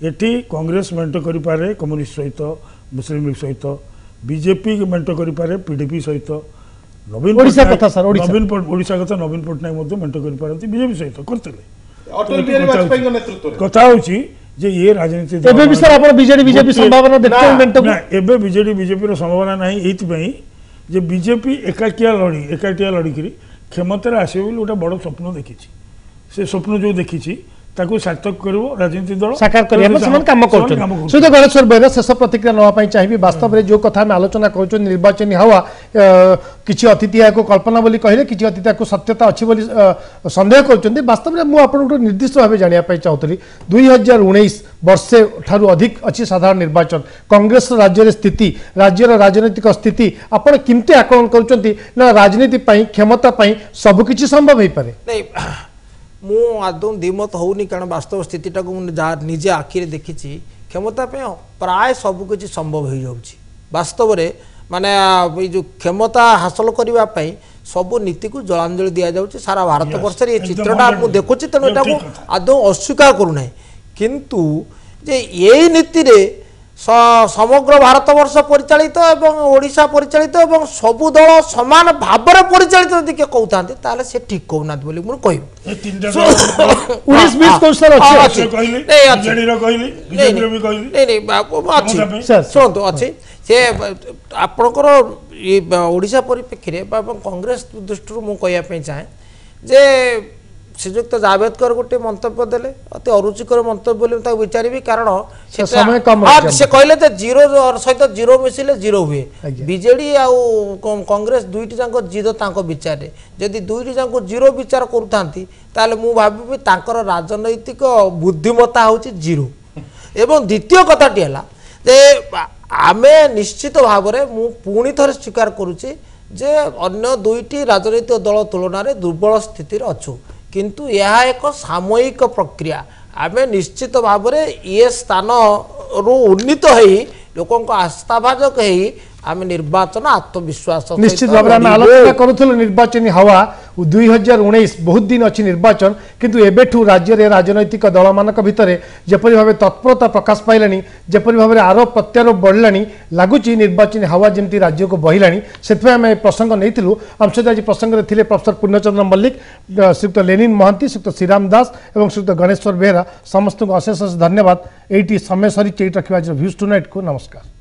एटी कांग्रेस मेंट करें कम्युनिस्ट सहित मुस्लिम लीग सहित बीजेपी मेंट करें पीडीपी सहित नवीन ओडिशा कथा सर ओडिशा कथा नवीन पटनायक मेंट कर बीजेपी सहित करते कथा होची जे ये राजनीति एबे भी सर आपण बीजेडी बीजेपी संभावना देखते हैं मेंट ना एबे बीजेडी बीजेपी रो संभावना नहीं एति पई जे बीजेपी एकाटिया लड़ी करी क्षमता आसे बोली गोटे बड़ स्वप्न देखी से स्वप्न जो देखी ताकू सार्थक करिवो राजनीति दल साकार करिया काम करछन सुध गणेश्वर बेर शेष प्रतिक्रिया नवा पई चाहिबी वास्तव रे जो कथा में आलोचना करछो निर्वाचन हवा किछि अतिथि को कल्पना बोली कहले किछि अतिथि को सत्यता अछि बोली संदेह करछन्ती वास्तव रे मु आपन को निर्दिष्ट भाबे जानिया पई चाहतली 2019 वर्षे ठारू अधिक अछि साधारण निर्वाचन कांग्रेस राज्य रे स्थिति राज्य राजनीतिक स्थिति आपण किमते आकलन करछन्ती ना राजनीति पई क्षमता पई सब किछि संभव हे पारे नहीं मु आदौ दिमत होनी कारण वास्तव स्थितिटा को निजे आखिरे देखी क्षमता पे प्राय सबकि संभव हो जाऊँगी वास्तव में माने जो क्षमता हासिल करने सब नीति को जलांजलि दि जाऊँगी सारा भारत वर्ष ये चित्रटा मुझे देखुची तेणु यहाँ आदौ अस्वीकार करूना किंतु जे यही नीति रे समग्र भारत वर्ष परिचालित एवं ओडिशा परिचालित एवं सबु दल समान भाव में परिचालित यदि किए कहते ताले से ठीक कहना बोली मुझे शुणु अच्छी से आपणकर ओडिशा परिप्रेक्षी कांग्रेस दृष्टि मुझे कहवाई चाहे जे श्रीजुक्त जावेदकर गोटे मंतव्य देले अति अरुचिकर मंतव्य बोली विचारि कारण से कहले जीरो सहित जीरो मिसिले जीरो हुए बीजेडी आ कांग्रेस दुईटी जाक जीरो विचार जदि दुईटी जाक जीरो विचार करूँ मु भावी राजनैतिक बुद्धिमत्ता हूँ जीरो एवं द्वितीय कथाटी है आमे निश्चित भाव में मु पुणी थे स्वीकार करुच्ची जे अन्य दुईटी राजनैतिक दल तुलन में दुर्बल स्थिति अच्छु किंतु यह एक सामयिक प्रक्रिया आमे निश्चित भाव में ये स्थान रु उन्नीत होई लोकों को आस्थाभाजक होई आमे निर्वाचन आत्मविश्वास निश्चित भाव में आलोचना करूँ निर्वाचन हवा 2019 बहुत दिन अच्छी निर्वाचन किंतु एबेठू राज्य रे राजनैतिक दल मान भितर जपरी भाव तत्परता प्रकाश पाइलानी जपरी भाव में आरोप प्रत्यारोप बढ़लानी लगुच निर्वाचन हवा जमी राज्य को बहिलानी से आम प्रसंग नहीं आम सहित आज प्रसंग में थे प्रोफेसर पूर्णचंद्र मल्लिक श्रीयुक्त लेनिन महांती श्रीयुक्त श्रीराम दास और श्रीयुक्त गणेश्वर बेहरा समस्त को अशेष धन्यवाद। ये समय सरी रखा न्यूज टुनाइट को नमस्कार।